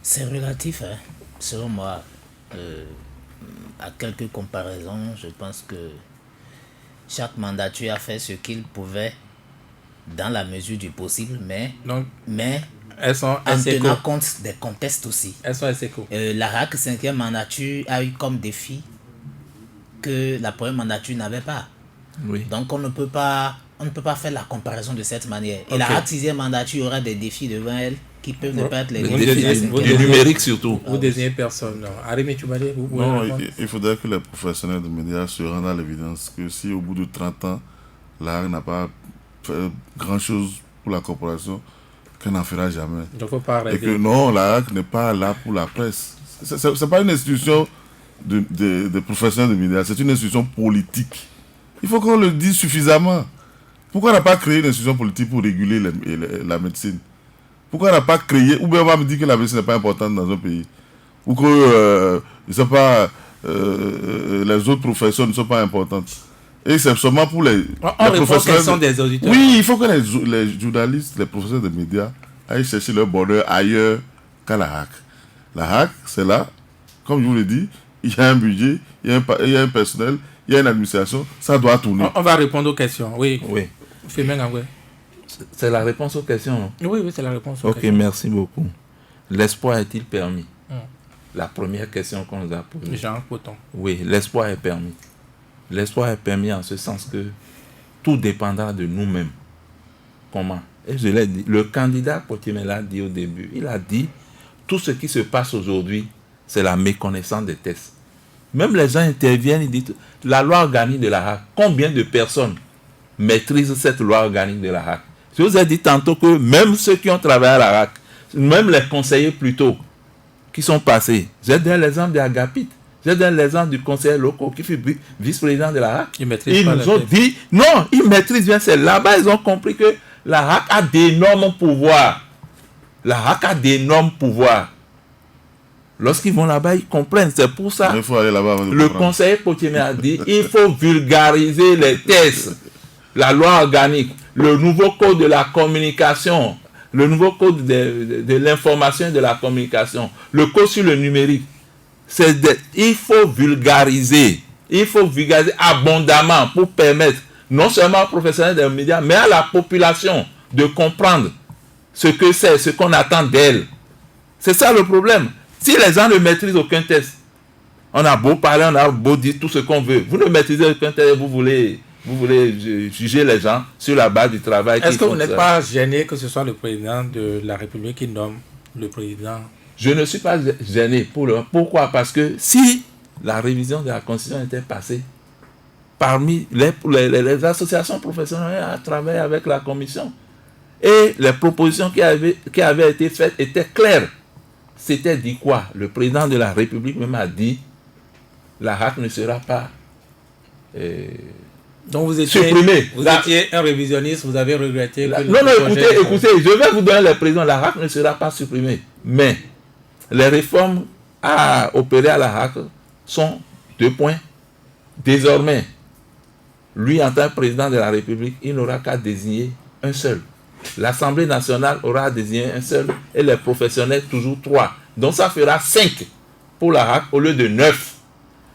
C'est relatif, hein. Selon moi. À quelques comparaisons, je pense que chaque mandature a fait ce qu'il pouvait dans la mesure du possible, mais elles sont en tenant compte des contextes aussi. Elles sont assez courtes. La RAC 5e mandature a eu comme défi que la première mandature n'avait pas. Oui. Donc on ne peut pas faire la comparaison de cette manière. Et la RAC 6e mandature aura des défis devant elle qui peuvent ne pas être les défis du numérique surtout. Vous désignez personne. Arimé Tchoubadé, Non, il faudrait que les professionnels de médias se rendent à l'évidence que si au bout de 30 ans, la RAC n'a pas fait grand-chose pour la corporation, qu'elle n'en fera jamais. Donc, faut pas arrêter. Et que non, la RAC n'est pas là pour la presse. Ce n'est pas une institution de professionnels de médias, c'est une institution politique. Il faut qu'on le dise suffisamment. Pourquoi on n'a pas créé une institution politique pour réguler la médecine? Pourquoi on n'a pas créé, ou bien on va me dire que la médecine n'est pas importante dans un pays, ou que je sais pas, les autres professions ne sont pas importantes. Et c'est seulement pour les professionnels des auditeurs. Oui, il faut que les journalistes, les professeurs de médias aillent chercher leur bonheur ailleurs qu'à la RAC. La RAC, c'est là, comme je vous l'ai dit, il y a un budget, il y a un personnel, il y a une administration, ça doit tourner. On va répondre aux questions, oui. C'est la réponse aux questions. Oui, c'est la réponse aux questions. Ok, merci beaucoup. L'espoir est-il permis? La première question qu'on nous a posée. Jean Coton. Oui, l'espoir est permis. L'espoir est permis en ce sens que tout dépendra de nous-mêmes. Comment? Et je l'ai dit, le candidat Potier l'a dit au début. Il a dit, tout ce qui se passe aujourd'hui, c'est la méconnaissance des tests. Même les gens interviennent, ils disent, la loi organique de la RAC, combien de personnes maîtrisent cette loi organique de la RAC? Je vous ai dit tantôt que même ceux qui ont travaillé à la RAC, même les conseillers plutôt, qui sont passés, j'ai donné l'exemple d'Agapit, j'ai donné l'exemple du conseiller local qui fut vice-président de la RAC. Ils nous ont dit, non, ils maîtrisent bien, c'est là-bas, ils ont compris que la RAC a d'énormes pouvoirs. La RAC a d'énormes pouvoirs. Lorsqu'ils vont là-bas, ils comprennent. C'est pour ça il faut aller là-bas le conseiller Potier a dit il faut vulgariser les tests. La loi organique, le nouveau code de la communication, le nouveau code de l'information et de la communication, le code sur le numérique. Il faut vulgariser. Il faut vulgariser abondamment pour permettre non seulement aux professionnels des médias, mais à la population de comprendre ce que c'est, ce qu'on attend d'elle. C'est ça le problème. Si les gens ne maîtrisent aucun test, on a beau parler, on a beau dire tout ce qu'on veut. Vous ne maîtrisez aucun test, vous voulez juger les gens sur la base du travail. Est-ce que vous n'êtes pas gêné que ce soit le président de la République qui nomme le président? Je ne suis pas gêné. Pourquoi? Parce que si la révision de la Constitution était passée, parmi les associations professionnelles à travailler avec la Commission, et les propositions qui avaient été faites étaient claires. C'était dit quoi? Le président de la République même a dit la RAC ne sera pas donc vous étiez supprimée. Vous étiez un révisionniste, vous avez regretté. Non, écoutez, je vais vous donner les présidents. La RAC ne sera pas supprimée. Mais les réformes à opérer à la RAC sont 2 points. Désormais, lui, en tant que président de la République, il n'aura qu'à désigner un seul. L'Assemblée nationale aura désigné un seul et les professionnels toujours 3. Donc ça fera 5 pour la RAC au lieu de 9.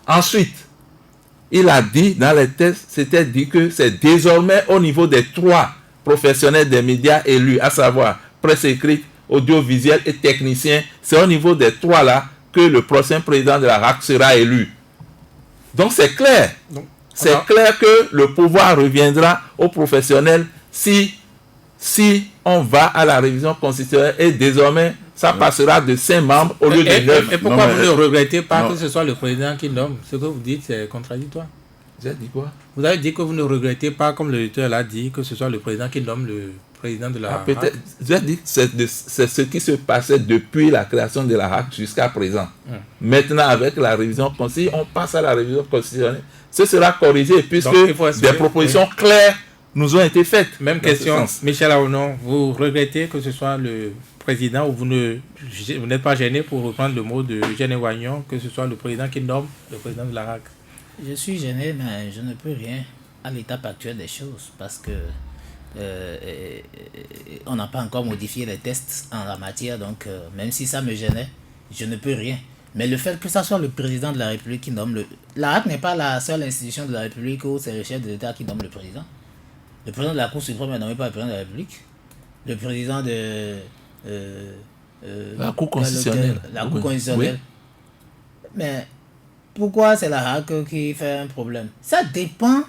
Ensuite, il a dit dans les textes, c'était dit que c'est désormais au niveau des 3 professionnels des médias élus, à savoir presse écrite, audiovisuel et technicien. C'est au niveau des 3 là que le prochain président de la RAC sera élu. Donc c'est clair. C'est clair que le pouvoir reviendra aux professionnels si on va à la révision constitutionnelle et désormais ça passera de 5 membres au lieu de 9. Et pourquoi vous ne regrettez pas que ce soit le président qui nomme? Ce que vous dites, c'est contradictoire. J'ai dit quoi? Vous avez dit que vous ne regrettez pas, comme l'éditeur l'a dit, que ce soit le président qui nomme le président de la RAC. Peut-être, j'ai dit que c'est ce qui se passait depuis la création de la RAC jusqu'à présent. Maintenant, avec la révision constitutionnelle, on passe à la révision constitutionnelle. Ce sera corrigé puisque des propositions claires nous ont été faites. Même question, Michel Aonon, vous regrettez que ce soit le président ou vous n'êtes pas gêné, pour reprendre le mot de Eugène Wagnon, que ce soit le président qui nomme le président de la RAC? Je suis gêné, mais je ne peux rien à l'étape actuelle des choses parce que on n'a pas encore modifié les tests en la matière, donc même si ça me gênait, je ne peux rien. Mais le fait que ça soit le président de la République qui nomme la RAC n'est pas la seule institution de la République où c'est le chef de l'État qui nomme le président. Le président de la Cour suprême est nommé par le président de la République. Le président de la Cour constitutionnelle. La Cour constitutionnelle. Oui. Mais pourquoi c'est la RAC qui fait un problème? Ça dépend,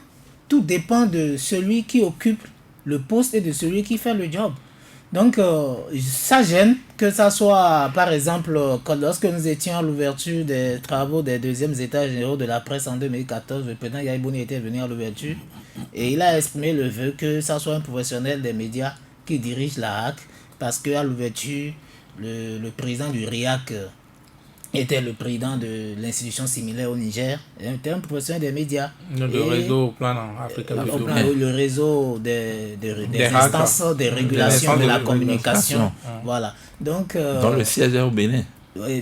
tout dépend de celui qui occupe le poste et de celui qui fait le job. Donc, ça gêne que ça soit, par exemple, lorsque nous étions à l'ouverture des travaux des 2e états généraux de la presse en 2014, le président Yahya Bouni était venu à l'ouverture et il a exprimé le vœu que ça soit un professionnel des médias qui dirige la RAC, parce qu'à l'ouverture, le président du RIAC était le président de l'institution similaire au Niger, était un professionnel des médias. Le réseau au plan africain. Le réseau des instances de régulation de la communication. Voilà. Donc, dans le siège au Bénin.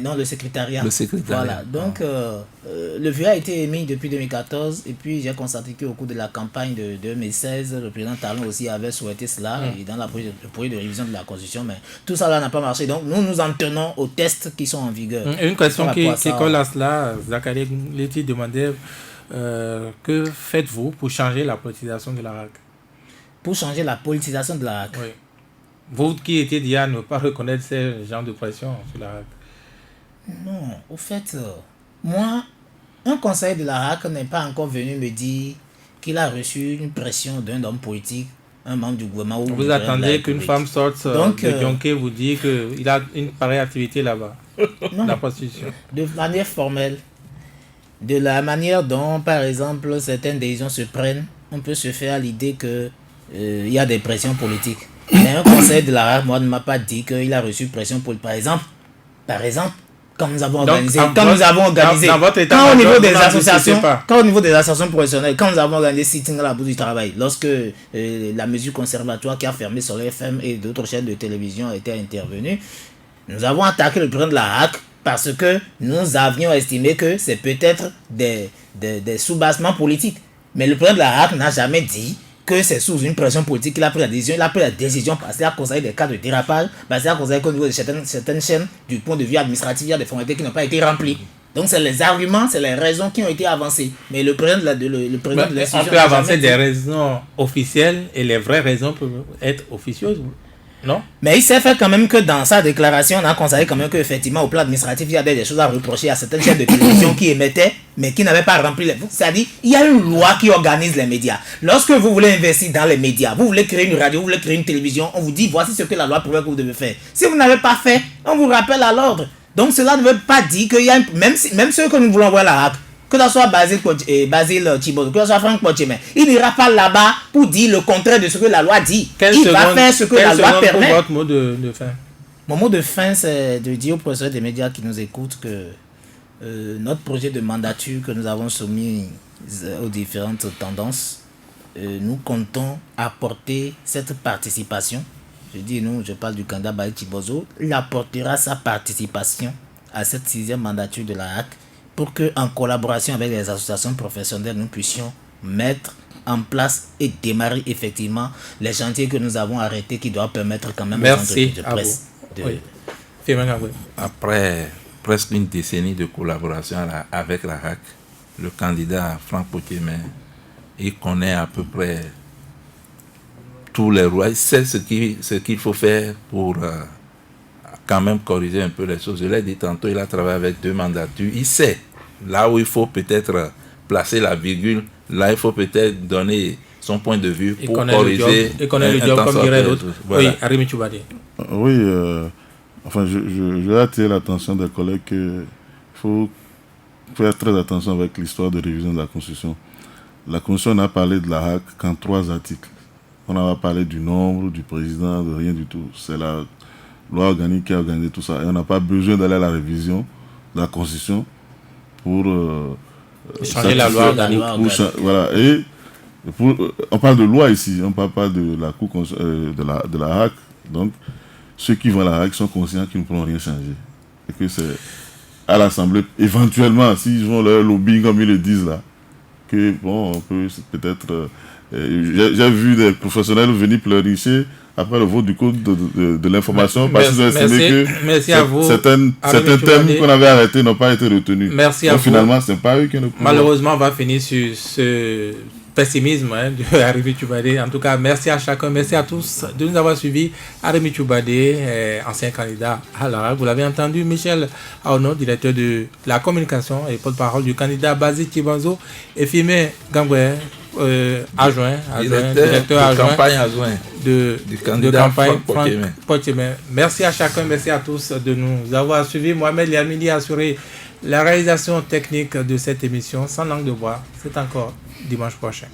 Non, le secrétariat. Voilà. Donc, le vœu a été émis depuis 2014 et puis j'ai constaté qu'au cours de la campagne de 2016, le président Talon aussi avait souhaité cela et dans le projet de révision de la Constitution, mais tout ça là n'a pas marché. Donc, nous nous en tenons aux tests qui sont en vigueur. Une question qui colle à cela, Zachary Leti demandait que faites-vous pour changer la politisation de la RAC? Pour changer la politisation de la RAC? Oui. Vous qui étiez dit à ne pas reconnaître ces genres de pression sur la RAC? Non, au fait, moi, un conseiller de la RAC n'est pas encore venu me dire qu'il a reçu une pression d'un homme politique, un membre du gouvernement. Vous attendez qu'une femme sorte de Dionké vous dit qu'il a une pareille activité là-bas? Non, la prostitution. De manière formelle, de la manière dont, par exemple, certaines décisions se prennent, on peut se faire à l'idée qu'il y a des pressions politiques. Mais un conseiller de la RAC, moi, ne m'a pas dit qu'il a reçu pression politique. Par exemple, quand nous avons organisé, quand au niveau des associations professionnelles, quand nous avons organisé sitting à la Bourse du Travail, lorsque la mesure conservatoire qui a fermé sur l'FM et d'autres chaînes de télévision était intervenue, nous avons attaqué le président de la RAC parce que nous avions estimé que c'est peut-être des soubassements politiques. Mais le président de la RAC n'a jamais dit que c'est sous une pression politique qu'il a pris la décision. Il a pris la décision parce qu'il a constaté des cas de dérapage, parce qu'il a constaté qu'au niveau de certaines chaînes, du point de vue administratif, il y a des formalités qui n'ont pas été remplies. Donc c'est les arguments, c'est les raisons qui ont été avancées. Mais le président de l'institution... On peut avancer des raisons officielles et les vraies raisons peuvent être officieuses, non? Mais il s'est fait quand même que dans sa déclaration, on a constaté quand même qu'effectivement au plan administratif, il y avait des choses à reprocher à certaines chaînes de télévision qui émettaient, mais qui n'avaient pas rempli les... C'est-à-dire, il y a une loi qui organise les médias. Lorsque vous voulez investir dans les médias, vous voulez créer une radio, vous voulez créer une télévision, on vous dit voici ce que la loi prévoit que vous devez faire. Si vous n'avez pas fait, on vous rappelle à l'ordre. Donc cela ne veut pas dire qu'il y a... Même ceux que nous voulons voir la RAC, que ce soit Basile Thibault, que ce soit Franck Potier, il n'ira pas là-bas pour dire le contraire de ce que la loi dit. Il va faire ce que la loi permet. Votre mot de fin? Mon mot de fin, c'est de dire aux professeurs des médias qui nous écoutent que notre projet de mandature que nous avons soumis aux différentes tendances, nous comptons apporter cette participation. Je dis nous, je parle du candidat Basile Thibault, il apportera sa participation à cette 6e mandature de la RAC, pour qu'en collaboration avec les associations professionnelles, nous puissions mettre en place et démarrer effectivement les chantiers que nous avons arrêtés qui doivent permettre quand même aux entreprises de presse Après presque une décennie de collaboration avec la RAC, le candidat Franck Potiemen, il connaît à peu près tous les lois, il sait ce qu'il faut faire pour quand même corriger un peu les choses. Je l'ai dit tantôt, il a travaillé avec 2 mandatures, il sait là où il faut peut-être placer la virgule, là il faut peut-être donner son point de vue pour corriger. Il connaît le job comme dirait l'autre. Voilà. Oui, Arimi Choubadi. Oui, enfin, je vais attirer l'attention des collègues qu'il faut faire très attention avec l'histoire de révision de la Constitution. La Constitution n'a parlé de la RAC qu'en 3 articles. On n'a pas parlé du nombre, du président, de rien du tout. C'est la loi organique qui a organisé tout ça. Et on n'a pas besoin d'aller à la révision de la Constitution pour changer la loi organique. Voilà. Et on parle de loi ici, on ne parle pas de la Cour de la RAC. Donc, ceux qui vont à la RAC sont conscients qu'ils ne pourront rien changer. Et que c'est à l'Assemblée, éventuellement, s'ils vont leur lobbying comme ils le disent là, que bon, on peut peut-être... j'ai vu des professionnels venir pleurnicher après le vote du code de l'information parce qu'ils ont estimé que certains thèmes qu'on avait arrêtés n'ont pas été retenus. Merci à vous. Finalement, ce n'est pas eux qui nous... Malheureusement, on va finir sur ce pessimisme de Arimi Choubadi. En tout cas, merci à chacun, merci à tous de nous avoir suivis. Arimi Choubadi, ancien candidat à la RAC. Vous l'avez entendu, Michel Aono, directeur de la communication et porte-parole du candidat Bazi Chibanzo, et Fimé Gangwe, directeur adjoint du candidat Franck Potiemen. Merci à chacun, merci à tous de nous avoir suivis. Mohamed Liamini a assuré la réalisation technique de cette émission. Sans langue de bois, c'est encore dimanche prochain.